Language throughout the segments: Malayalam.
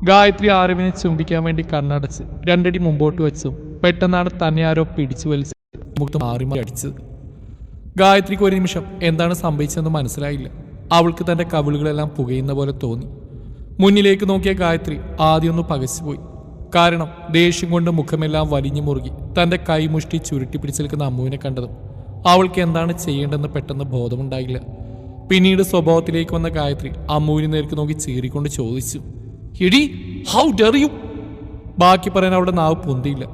ഗായത്രി ആരവിനെ ചുംബിക്കാൻ വേണ്ടി കണ്ണടച്ച് രണ്ടടി മുമ്പോട്ട് വെച്ചു. പെട്ടെന്നാണ് തന്നെ ആരോ പിടിച്ചു വലിച്ച് മുഖത്ത് മാറി മാറി അടിച്ചത്. ഗായത്രിക്ക് ഒരു നിമിഷം എന്താണ് സംഭവിച്ചതെന്ന് മനസ്സിലായില്ല. അവൾക്ക് തന്റെ കവിളുകളെല്ലാം പുകയുന്ന പോലെ തോന്നി. മുന്നിലേക്ക് നോക്കിയ ഗായത്രി ആദ്യമൊന്ന് പകച്ചുപോയി. കാരണം ദേഷ്യം കൊണ്ട് മുഖമെല്ലാം വലിഞ്ഞു മുറുകി തന്റെ കൈമുഷ്ടി ചുരുട്ടി പിടിച്ചു നിൽക്കുന്ന അമ്മുവിനെ കണ്ടതും അവൾക്ക് എന്താണ് ചെയ്യേണ്ടതെന്ന് പെട്ടെന്ന് ബോധമുണ്ടായില്ല. പിന്നീട് സ്വഭാവത്തിലേക്ക് വന്ന ഗായത്രി അമ്മുവിനെ നേർക്ക് നോക്കി ചീറിക്കൊണ്ട് ചോദിച്ചു, എടി, ഹൗ ഡെയർ യു? ബാക്കി പറയാൻ അവളുടെ നാവ് പൊന്തിയില്ല.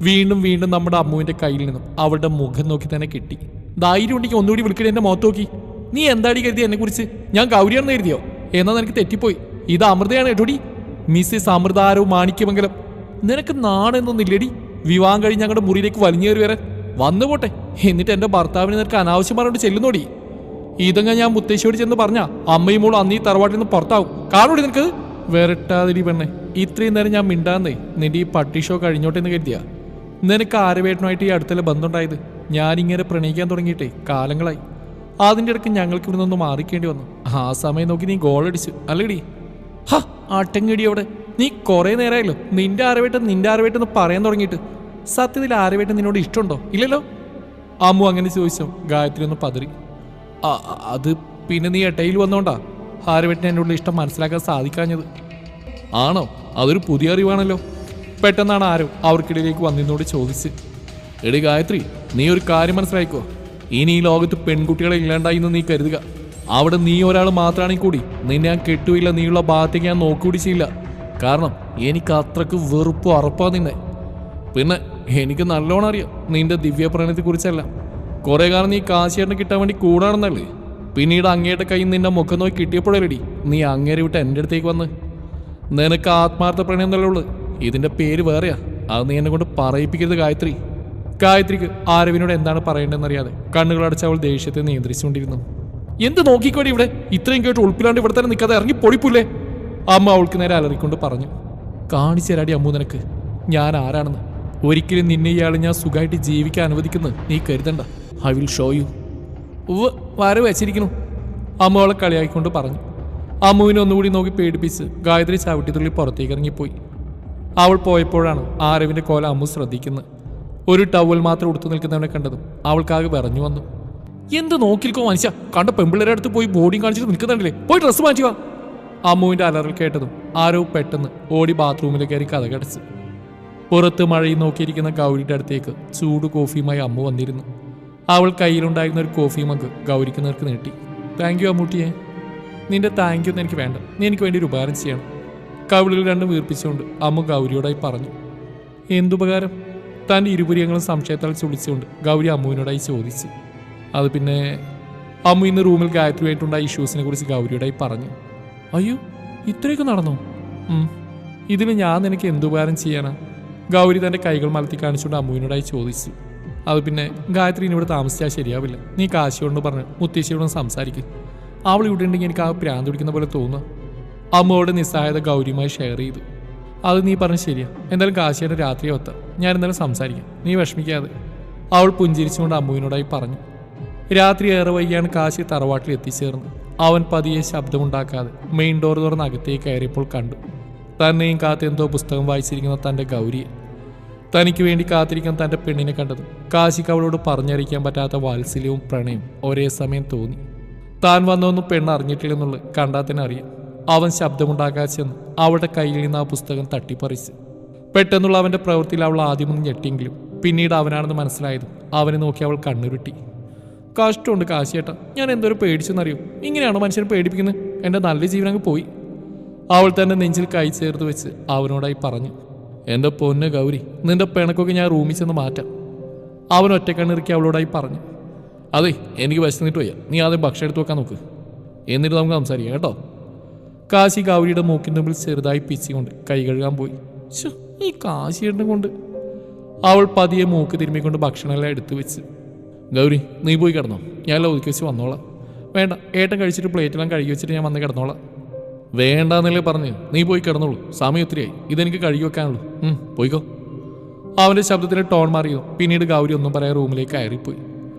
വീണ്ടും വീണ്ടും നമ്മുടെ അമ്മുവിന്റെ കയ്യിൽ നിന്നും അവളുടെ മുഖം നോക്കി തന്നെ കിട്ടി. ധൈര്യം ഉണ്ടെങ്കിൽ ഒന്നുകൂടി വിളിക്കണേ എന്റെ മുഖത്ത് നോക്കി. നീ എന്താടി കരുതി എന്നെ കുറിച്ച്? ഞാൻ ഗൗരിയാണെന്ന് കരുതിയോ? എന്നാൽ നിനക്ക് തെറ്റിപ്പോയി. ഇത് അമൃതയാണ് കേട്ടോടി, മിസ്സിസ് അമൃതാരവും മാണിക്യമംഗലം. നിനക്ക് നാണെന്നൊന്നില്ലടി വിവാഹം കഴിഞ്ഞ് ഞങ്ങളുടെ മുറിയിലേക്ക് വലിഞ്ഞു കയറി വരാൻ? വന്നു പോട്ടെ, എന്നിട്ട് എന്റെ ഭർത്താവിനെ നിനക്ക് അനാവശ്യം പറഞ്ഞുകൊണ്ട് ചെല്ലുന്നോടി. ഇതങ്ങ ഞാൻ മുത്തശ്ശിയോട് ചെന്ന് പറഞ്ഞ അമ്മയും മോളും അന്ന് ഈ തറവാട്ടിൽ നിന്ന് പുറത്താവും. കാണൂടി നിനക്ക്? വെരട്ടാതിരി പെണ്ണെ, ഇത്രയും നേരം ഞാൻ മിണ്ടാന്നേ നിന്റെ ഈ പട്ടി ഷോ കഴിഞ്ഞോട്ടെ എന്ന് കരുതിയാ? നിനക്ക് ആരവേട്ടനുമായിട്ട് ഈ അടുത്തുള്ള ബന്ധമുണ്ടായത്? ഞാനിങ്ങനെ പ്രണയിക്കാൻ തുടങ്ങിയിട്ടേ കാലങ്ങളായി. അതിൻ്റെ ഇടയ്ക്ക് ഞങ്ങൾക്ക് ഇവിടെ നിന്ന് മാറിക്കേണ്ടി വന്നു. ആ സമയം നോക്കി നീ ഗോൾ അടിച്ചു അല്ലേടി? ഹ, ആട്ടങ്ങടി അവിടെ. നീ കുറേ നേരമായല്ലോ നിന്റെ ആരവേട്ടെന്ന് പറയാൻ തുടങ്ങിയിട്ട്. സത്യത്തിൽ ആരവേട്ടൻ നിന്നോട് ഇഷ്ടമുണ്ടോ? ഇല്ലല്ലോ. അമ്മു അങ്ങനെ ചോദിച്ചോ ഗായത്രി ഒന്ന് പതറി. അത് പിന്നെ നീ എട്ടയിൽ വന്നോണ്ടാ ആരവേട്ടന് എന്നോടുള്ള ഇഷ്ടം മനസ്സിലാക്കാൻ സാധിക്കാഞ്ഞത്. ആണോ? അതൊരു പുതിയ അറിവാണല്ലോ. പെട്ടെന്നാണ് ആരോ അവർക്കിടയിലേക്ക് വന്നിന്നോട് ചോദിച്ച്, എടി ഗായത്രി, നീ ഒരു കാര്യം മനസ്സിലായിക്കോ. ഇനി ഈ ലോകത്ത് പെൺകുട്ടികളെ ഇല്ലാണ്ടായി എന്ന് നീ കരുതുക. അവിടെ നീ ഒരാൾ മാത്രമാണെങ്കിൽ കൂടി നിന്നെ ഞാൻ കെട്ടുമില്ല, നീയുള്ള ഭാഗത്തേക്ക് ഞാൻ നോക്കുകൂടി ചെയ്യില്ല. കാരണം എനിക്ക് അത്രക്ക് വെറുപ്പും അറപ്പാ നിന്നെ. പിന്നെ എനിക്ക് നല്ലോണം അറിയാം നിന്റെ ദിവ്യപ്രണയത്തെക്കുറിച്ചല്ല. കുറേ കാലം നീ കാശിയേട്ടനെ കിട്ടാൻ വേണ്ടി കൂടാണെന്നല്ലേ. പിന്നീട് അങ്ങേയുടെ കയ്യിൽ നിന്റെ മുഖം നോക്കി കിട്ടിയപ്പോഴല്ലേടി നീ അങ്ങേരെ വിട്ട് എൻ്റെ അടുത്തേക്ക് വന്ന്. നിനക്ക് ആത്മാർത്ഥ പ്രണയം തന്നെ ഉള്ളു. ഇതിന്റെ പേര് വേറെയാ. അത് നീ എന്നെ കൊണ്ട് പറയിപ്പിക്കരുത് ഗായത്രി. ഗായത്രിക്ക് ആരവിനോട് എന്താണ് പറയേണ്ടതെന്നറിയാതെ കണ്ണുകളടച്ച് അവൾ ദേഷ്യത്തെ നിയന്ത്രിച്ചുകൊണ്ടിരുന്നു. എന്ത് നോക്കിക്കോടി ഇവിടെ? ഇത്രയും കേട്ട് ഉൾപ്പിലാണ്ട് ഇവിടെ തന്നെ നിൽക്കാതെ ഇറങ്ങി പൊടിപ്പൂല്ലേ? അമ്മ അവൾക്ക് നേരെ അലറിക്കൊണ്ട് പറഞ്ഞു. കാണിച്ചു തരാടി അമ്മു നിനക്ക് ഞാൻ ആരാണെന്ന്. ഒരിക്കലും നിന്നെ ഇയാൾ ഞാൻ സുഖമായിട്ട് ജീവിക്കാൻ അനുവദിക്കുന്നു നീ കരുതണ്ട. I will show you. വര വെച്ചിരിക്കുന്നു, അമ്മ അവളെ കളിയാക്കിക്കൊണ്ട് പറഞ്ഞു. അമ്മുവിനെ ഒന്നുകൂടി നോക്കി പേടിപ്പിച്ച് ഗായത്രി ചവിട്ടിത്തുള്ളി പുറത്തേക്ക് ഇറങ്ങിപ്പോയി. അവൾ പോയപ്പോഴാണ് ആരവിന്റെ കോല അമ്മു ശ്രദ്ധിക്കുന്നത്. ഒരു ടവൽ മാത്രം ഉടുത്തു നിൽക്കുന്നവനെ കണ്ടതും അവൾക്കാകെ വിറഞ്ഞു വന്നു. എന്ത് നോക്കിൽക്കോ മനുഷ്യ, കണ്ട പെമ്പിള്ളേരുടെ അടുത്ത് പോയി ബോഡിയും കാണിച്ചിട്ട് നിൽക്കുന്നുണ്ടല്ലേ, പോയി ഡ്രസ്സ് മാറ്റുക. അമ്മുവിന്റെ അലറൽ കേട്ടതും ആരോ പെട്ടെന്ന് ഓടി ബാത്റൂമിലേക്ക് കയറി കഥ കടച്ച്. പുറത്ത് മഴയിൽ നോക്കിയിരിക്കുന്ന ഗൗരിയുടെ അടുത്തേക്ക് ചൂട് കോഫിയുമായി അമ്മു വന്നിരുന്നു. അവൾ കയ്യിലുണ്ടായിരുന്ന ഒരു കോഫി മഗ് ഗൗരിക്ക് നേർക്ക് നീട്ടി. താങ്ക് യു അമ്മൂട്ടിയെ. നിന്റെ താങ്ക് യു ഒന്നും എനിക്ക് വേണ്ട, നീ എനിക്ക് വേണ്ടി ഒരു ഉപകാരം ചെയ്യണം. കവിളിൽ രണ്ടും വീർപ്പിച്ചുകൊണ്ട് അമ്മു ഗൗരിയോടായി പറഞ്ഞു. എന്തുപകാരം? തൻ്റെ ഇരുപുരിയങ്ങളും സംശയത്താൽ ചുളിച്ചുകൊണ്ട് ഗൗരി അമ്മുവിനോടായി ചോദിച്ചു. അത് പിന്നെ അമ്മു ഇന്ന് റൂമിൽ ഗായത്രിയായിട്ടുണ്ടായ ഇഷ്യൂസിനെ കുറിച്ച് ഗൗരിയോടായി പറഞ്ഞു. അയ്യോ, ഇത്രയൊക്കെ നടന്നോ? ഇതിന് ഞാൻ നിനക്ക് എന്തുപകാരം ചെയ്യാനാ? ഗൗരി തൻ്റെ കൈകൾ മലത്തി കാണിച്ചുകൊണ്ട് അമ്മുവിനോടായി ചോദിച്ചു. അത് പിന്നെ ഗായത്രി ഇവിടെ താമസിച്ചാൽ ശരിയാവില്ല. നീ കാശിയോട് പറഞ്ഞ് മുത്തശ്ശിയോടും സംസാരിക്കും. അവൾ ഇവിടെ ഉണ്ടെങ്കിൽ എനിക്ക് ആ പ്രാന്ത് പിടിക്കുന്ന പോലെ തോന്നുക. അമ്മയോട് നിസ്സഹായത ഗൗരിയുമായി ഷെയർ ചെയ്തു. അത് നീ പറഞ്ഞ് ശരിയാ. എന്തായാലും കാശിയുടെ രാത്രി ഒത്താം, ഞാൻ എന്തായാലും സംസാരിക്കാം, നീ വിഷമിക്കാതെ. അവൾ പുഞ്ചിരിച്ചുകൊണ്ട് അമ്മുവിനോടായി പറഞ്ഞു. രാത്രി ഏറെ വൈകിയാണ് കാശി തറവാട്ടിൽ എത്തിച്ചേർന്നത്. അവൻ പതിയെ ശബ്ദമുണ്ടാക്കാതെ മെയിൻ ഡോർ തുറന്ന് അകത്തേക്ക് കയറിയപ്പോൾ കണ്ടു തന്നെയും കാത്ത് എന്തോ പുസ്തകം വായിച്ചിരിക്കുന്ന തൻ്റെ ഗൗരിയെ. തനിക്ക് വേണ്ടി കാത്തിരിക്കുന്ന തൻ്റെ പെണ്ണിനെ കണ്ടതും കാശിക്ക് അവളോട് പറഞ്ഞറിയിക്കാൻ പറ്റാത്ത വാത്സല്യവും പ്രണയവും ഒരേ സമയം തോന്നി. താൻ വന്നൊന്നും പെണ്ണ് അറിഞ്ഞിട്ടില്ലെന്നുള്ളത് കണ്ടാൽ തന്നെ അറിയാം. അവൻ ശബ്ദമുണ്ടാക്കാതെ ചെന്ന് അവളുടെ കയ്യിൽ നിന്ന് ആ പുസ്തകം തട്ടിപ്പറിച്ച്. പെട്ടെന്നുള്ള അവൻ്റെ പ്രവൃത്തിയിൽ അവൾ ആദ്യമൊന്നും ഞെട്ടിയെങ്കിലും പിന്നീട് അവനാണെന്ന് മനസ്സിലായതും അവനെ നോക്കി അവൾ കണ്ണുരുട്ടി. കഷ്ടമുണ്ട് കാശിയേട്ടാ, ഞാൻ എന്തോരം പേടിച്ചെന്നറിയോ? ഇങ്ങനെയാണോ മനുഷ്യനെ പേടിപ്പിക്കുന്നത്? എൻ്റെ നല്ല ജീവൻ അങ്ങ് പോയി. അവൾ തന്നെ നെഞ്ചിൽ കൈ ചേർത്ത് വെച്ച് അവനോടായി പറഞ്ഞു. എൻ്റെ പൊന്ന് ഗൗരി, നിന്റെ പിണക്കൊക്കെ ഞാൻ റൂമിൽ ചെന്ന് മാറ്റാം. അവൻ ഒറ്റക്കണ്ണിറുക്കി അവളോടായി പറഞ്ഞു. അതെ, എനിക്ക് വിശന്നിട്ട് വയ്യ, നീ ആദ്യം ഭക്ഷണം എടുത്ത് വെക്കാൻ നോക്ക്, എന്നിട്ട് നമുക്ക് സംസാരിക്കാം കേട്ടോ. കാശി ഗൗരിയുടെ മൂക്കിൻ്റെ മുമ്പിൽ ചെറുതായി പിച്ചിക്കൊണ്ട് കൈ കഴുകാൻ പോയി. ഈ കാശിയേട്ടനെ കൊണ്ട്. അവൾ പതിയെ മൂക്ക് തിരുമ്മിക്കൊണ്ട് ഭക്ഷണമെല്ലാം എടുത്തു വെച്ച്. ഗൗരി, നീ പോയി കിടന്നോ, ഞാനെല്ലാം ഒതുക്കി വെച്ച് വന്നോളാം. വേണ്ട, ഏട്ടൻ കഴിച്ചിട്ട് പ്ലേറ്റെല്ലാം കഴുകി വെച്ചിട്ട് ഞാൻ വന്ന് കിടന്നോളാം. വേണ്ടാന്നല്ലേ പറഞ്ഞു, നീ പോയി കിടന്നോളൂ, സമയം ഒത്തിരിയായി, ഇതെനിക്ക് കഴുകി വെക്കാനുള്ളൂ, പോയിക്കോ. അവൻ്റെ ശബ്ദത്തിന് ടോൺ മാറിയോ. പിന്നീട് ഗൗരി ഒന്നും പറയാൻ റൂമിലേക്ക് കയറിപ്പോയി.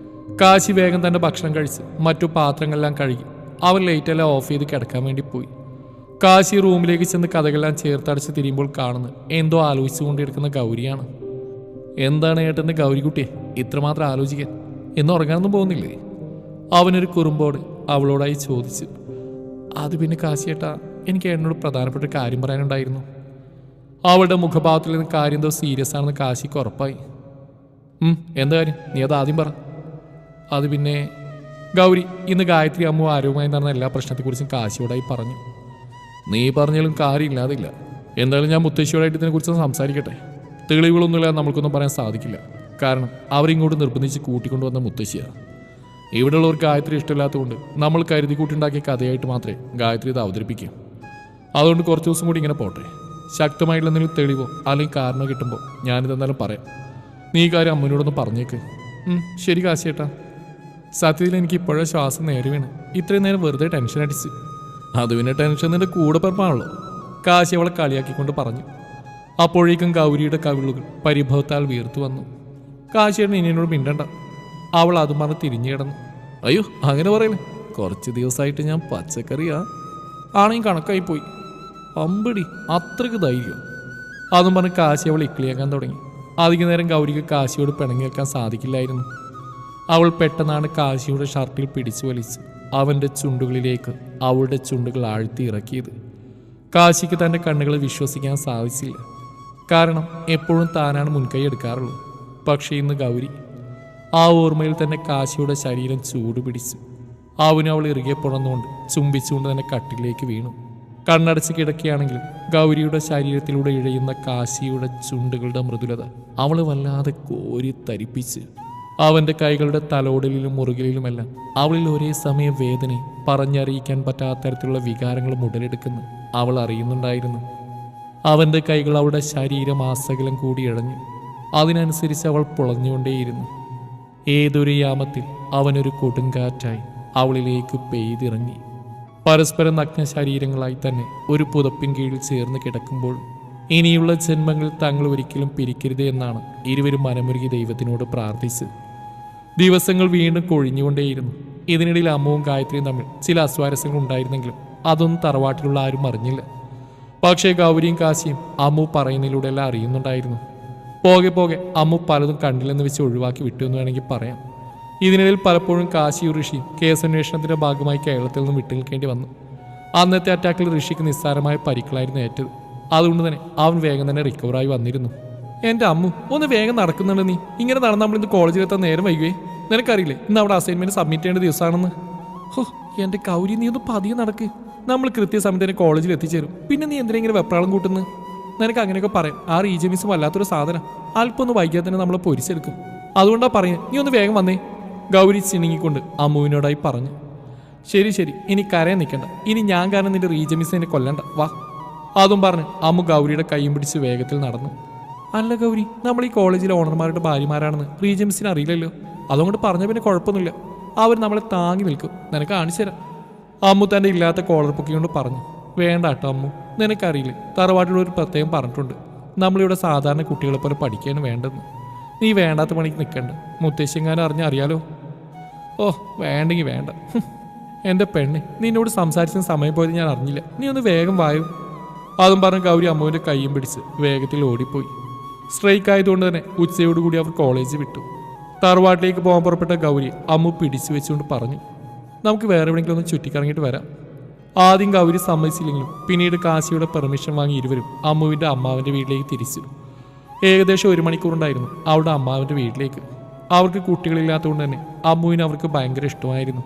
കാശി വേഗം തൻ്റെ ഭക്ഷണം കഴിച്ച് മറ്റു പാത്രങ്ങളെല്ലാം കഴുകി അവൻ ലൈറ്റെല്ലാം ഓഫ് ചെയ്ത് കിടക്കാൻ വേണ്ടി പോയി. കാശി റൂമിലേക്ക് ചെന്ന് കഥകളെല്ലാം ചേർത്തടച്ച് തിരിയുമ്പോൾ കാണുന്നു എന്തോ ആലോചിച്ചുകൊണ്ടിരിക്കുന്ന ഗൗരിയാണ്. എന്താണ് ഏട്ടൻ്റെ ഗൗരിക്കുട്ടിയെ ഇത്രമാത്രം ആലോചിക്കാൻ? എന്ന് ഉറങ്ങാനൊന്നും പോകുന്നില്ലേ? അവനൊരു കുറുമ്പോട് അവളോടായി ചോദിച്ചു. അത് പിന്നെ കാശിയേട്ടാ, എനിക്ക് ഏട്ടനോട് പ്രധാനപ്പെട്ട ഒരു കാര്യം പറയാനുണ്ടായിരുന്നു. അവളുടെ മുഖഭാവത്തിൽ നിന്ന് കാര്യം എന്തോ സീരിയസ് ആണെന്ന് കാശിക്ക് ഉറപ്പായി. എന്താ കാര്യം? നീ അത് ആദ്യം പറ. അത് പിന്നെ ഗൗരി ഇന്ന് ഗായത്രി അമ്മു ആരോഗ്യമായി നടന്ന എല്ലാ പ്രശ്നത്തെക്കുറിച്ചും കാശിയോടായി പറഞ്ഞു. നീ പറഞ്ഞാലും കാര്യമില്ലാതില്ല. എന്തായാലും ഞാൻ മുത്തശ്ശിയോടായിട്ട് ഇതിനെക്കുറിച്ച് സംസാരിക്കട്ടെ. തെളിവുകളൊന്നുമില്ലാതെ നമുക്കൊന്നും പറയാൻ സാധിക്കില്ല. കാരണം അവരിങ്ങോട്ട് നിർബന്ധിച്ച് കൂട്ടിക്കൊണ്ടുവന്ന മുത്തശ്ശിയാണ്. ഇവിടെയുള്ളവർക്ക് ഗായത്രി ഇഷ്ടമില്ലാത്തതുകൊണ്ട് നമ്മൾ കരുതി കൂട്ടിണ്ടാക്കിയ കഥയായിട്ട് മാത്രമേ ഗായത്രി ഇത് അവതരിപ്പിക്കൂ. അതുകൊണ്ട് കുറച്ച് ദിവസം കൂടി ഇങ്ങനെ പോട്ടെ. ശക്തമായിട്ടുള്ള എന്തെങ്കിലും തെളിവോ അല്ലെങ്കിൽ കാരണമോ കിട്ടുമ്പോൾ ഞാനിതെന്നാലും പറയാം. നീ ഈ കാര്യം അമ്മനോടൊന്ന് പറഞ്ഞേക്ക്. ശരി കാശിയേട്ടാ. സത്യത്തിൽ എനിക്ക് ഇപ്പോഴേ ശ്വാസം നേരെ വീണ്. ഇത്രയും നേരം വെറുതെ ടെൻഷൻ അടിച്ച്. അത് പിന്നെ ടെൻഷൻ നിന്റെ കൂടെ പറപ്പാണല്ലോ, കാശി അവളെ കളിയാക്കിക്കൊണ്ട് പറഞ്ഞു. അപ്പോഴേക്കും ഗൗരിയുടെ കവിളുകൾ പരിഭവത്താൽ വീർത്തു വന്നു. കാശിയേട്ടൻ ഇനിയോട് മിണ്ടണ്ട. അവൾ അതും പറഞ്ഞ് തിരിഞ്ഞു കിടന്നു. അയ്യോ അങ്ങനെ പറയല്ലേ, കുറച്ച് ദിവസമായിട്ട് ഞാൻ പച്ചക്കറിയാ ആണെങ്കിൽ കണക്കായിപ്പോയി. അമ്പടി അത്രയ്ക്ക് ധൈര്യം. അതും പറഞ്ഞ് കാശി അവൾ ഇക്കളിയാക്കാൻ തുടങ്ങി. അധിക നേരം ഗൗരിക്ക് കാശിയോട് പിണങ്ങി നിൽക്കാൻ സാധിക്കില്ലായിരുന്നു. അവൾ പെട്ടെന്നാണ് കാശിയുടെ ഷർട്ടിൽ പിടിച്ചു വലിച്ച് അവൻ്റെ ചുണ്ടുകളിലേക്ക് അവളുടെ ചുണ്ടുകൾ ആഴ്ത്തി ഇറക്കിയത്. കാശിക്ക് തൻ്റെ കണ്ണുകളെ വിശ്വസിക്കാൻ സാധിച്ചില്ല. കാരണം എപ്പോഴും താനാണ് മുൻകൈ എടുക്കാറുള്ളത്. പക്ഷേ ഇന്ന് ഗൗരി ആ ഓർമ്മയിൽ തന്നെ കാശിയുടെ ശരീരം ചൂടുപിടിച്ചു. അവനും അവൾ ഇറുകെ പുണർന്നുകൊണ്ട് ചുംബിച്ചുകൊണ്ട് തന്നെ കട്ടിലേക്ക് വീണു. കണ്ണടച്ച് കിടക്കുകയാണെങ്കിലും ഗൗരിയുടെ ശരീരത്തിലൂടെ ഇഴയുന്ന കാശിയുടെ ചുണ്ടുകളുടെ മൃദുലത അവൾ വല്ലാതെ കോരി തരിപ്പിച്ച്. അവൻ്റെ കൈകളുടെ തലോടലിലും മുറുകലിലുമെല്ലാം അവളിൽ ഒരേ സമയം വേദനയും പറഞ്ഞറിയിക്കാൻ പറ്റാത്ത തരത്തിലുള്ള വികാരങ്ങളും ഉടലെടുക്കുന്നു അവൾ അറിയുന്നുണ്ടായിരുന്നു. അവൻ്റെ കൈകൾ അവളുടെ ശരീരം ആസകലം കൂടി ഇഴഞ്ഞു. അതിനനുസരിച്ച് അവൾ പൊളഞ്ഞുകൊണ്ടേയിരുന്നു. ഏതൊരു യാമത്തിൽ അവനൊരു കൊടുങ്കാറ്റായി അവളിലേക്ക് പെയ്തിറങ്ങി. പരസ്പരം നഗ്ന ശരീരങ്ങളായി തന്നെ ഒരു പുതപ്പിൻ കീഴിൽ ചേർന്ന് കിടക്കുമ്പോൾ ഇനിയുള്ള ജന്മങ്ങളിൽ തങ്ങൾ ഒരിക്കലും പിരിക്കരുത് എന്നാണ് ഇരുവരും മനമുരുകി ദൈവത്തിനോട് പ്രാർത്ഥിച്ച്. ദിവസങ്ങൾ വീണ്ടും കൊഴിഞ്ഞുകൊണ്ടേയിരുന്നു. ഇതിനിടയിൽ അമ്മുവും ഗായത്രിയും തമ്മിൽ ചില അസ്വാരസ്യങ്ങൾ ഉണ്ടായിരുന്നെങ്കിലും അതൊന്നും തറവാട്ടിലുള്ള ആരും അറിഞ്ഞില്ല. പക്ഷേ ഗൗരിയും കാശിയും അമ്മു പറയുന്നതിലൂടെ എല്ലാം അറിയുന്നുണ്ടായിരുന്നു. പോകെ പോകെ അമ്മു പലതും കണ്ടില്ലെന്ന് വെച്ച് ഒഴിവാക്കി വിട്ടു എന്ന് വേണമെങ്കിൽ പറയാം. ഇതിനിടയിൽ പലപ്പോഴും കാശിയും ഋഷിയും കേസന്വേഷണത്തിന്റെ ഭാഗമായി കേരളത്തിൽ നിന്നും വിട്ടു നിൽക്കേണ്ടി വന്നു. അന്നത്തെ അറ്റാക്കിൽ ഋഷിക്ക് നിസ്സാരമായ പരിക്കളായിരുന്നു ഏറ്റത്. അതുകൊണ്ട് തന്നെ അവൻ വേഗം തന്നെ റിക്കവറായി വന്നിരുന്നു. എൻ്റെ അമ്മു ഒന്ന് വേഗം നടക്കുന്നുണ്ട്. നീ ഇങ്ങനെ നടന്ന് നമ്മളിന്ന് കോളേജിലെത്താൻ നേരം വൈകുവേ. നിനക്കറിയില്ലേ ഇന്ന് അവിടെ അസൈൻമെന്റ് സബ്മിറ്റ് ചെയ്യേണ്ട ദിവസമാണെന്ന്? ഹോ എൻ്റെ കൗരി, നീ ഒന്ന് പതിയെ നടക്ക്. നമ്മൾ കൃത്യസമയത്ത് തന്നെ കോളേജിൽ എത്തിച്ചേരും. പിന്നെ നീ എന്തിനാ ഇങ്ങനെ വെപ്രാളം കൂട്ടുന്നു? നിനക്ക് അങ്ങനെയൊക്കെ പറയാം. ആ റീജമിസും വല്ലാത്തൊരു സാധനം. അല്പം ഒന്ന് വൈകിയാൽ തന്നെ നമ്മളെ പൊരിച്ചെടുക്കും. അതുകൊണ്ടാണ് പറയുന്നത്, നീ ഒന്ന് വേഗം വന്നേ. ഗൗരി ചിണുങ്ങിക്കൊണ്ട് അമ്മുവിനോടായി പറഞ്ഞു. ശരി ശരി, ഇനി കരയാൻ നിൽക്കണ്ട. ഇനി ഞാൻ കാരണം നിന്റെ റീജമിസ് എന്നെ കൊല്ലണ്ട, വാ. അതും പറഞ്ഞ് അമ്മു ഗൗരിയുടെ കൈയും പിടിച്ച് വേഗത്തിൽ നടന്നു. അല്ല ഗൗരി, നമ്മൾ ഈ കോളേജിലെ ഓണർമാരുടെ ഭാര്യമാരാണെന്ന് റീജമിസിന് അറിയില്ലല്ലോ. അതുകൊണ്ട് പറഞ്ഞ പിന്നെ കുഴപ്പമൊന്നുമില്ല. അവർ നമ്മളെ താങ്ങി നിൽക്കും. നിനക്ക് കാണിച്ചു തരാം. അമ്മു തൻ്റെ ഇല്ലാത്ത കോളർ പൊക്കിക്കൊണ്ട് പറഞ്ഞു. വേണ്ട കേട്ടോ അമ്മു, നിനക്കറിയില്ലേ തറവാട്ടിലൊരു പ്രത്യേകം പറഞ്ഞിട്ടുണ്ട്, നമ്മളിവിടെ സാധാരണ കുട്ടികളെ പോലെ പഠിക്കാനും വേണ്ടെന്ന്. നീ വേണ്ടാത്ത പണിക്ക് നിൽക്കണ്ട. മുത്തശ്ശിങ്ങാനും അറിയാലോ. ഓ വേണ്ടെങ്കിൽ വേണ്ട. എൻ്റെ പെണ്ണെ, നിന്നോട് സംസാരിച്ച സമയം പോയത് ഞാൻ അറിഞ്ഞില്ല. നീ ഒന്ന് വേഗം വായു. അതും പറഞ്ഞ് ഗൗരി അമ്മുവിൻ്റെ കൈയും പിടിച്ച് വേഗത്തിൽ ഓടിപ്പോയി. സ്ട്രൈക്ക് ആയതുകൊണ്ട് തന്നെ ഉച്ചയോടുകൂടി അവർ കോളേജ് വിട്ടു. തറവാട്ടിലേക്ക് പോകാൻ പുറപ്പെട്ട ഗൗരി അമ്മു പിടിച്ചു വെച്ചുകൊണ്ട് പറഞ്ഞു, നമുക്ക് വേറെ എവിടെയെങ്കിലും ഒന്ന് ചുറ്റിക്കറങ്ങിയിട്ട് വരാം. ആദ്യം ഗൗരി സമ്മതിച്ചില്ലെങ്കിലും പിന്നീട് കാശിയുടെ പെർമിഷൻ വാങ്ങി ഇരുവരും അമ്മുവിൻ്റെ അമ്മാവൻ്റെ വീട്ടിലേക്ക് തിരിച്ചു. ഏകദേശം 1 മണിക്കൂറുണ്ടായിരുന്നു അവളുടെ അമ്മാവൻ്റെ വീട്ടിലേക്ക്. അവർക്ക് കുട്ടികളില്ലാത്തതുകൊണ്ട് തന്നെ അമ്മുവിന് അവർക്ക് ഭയങ്കര ഇഷ്ടമായിരുന്നു.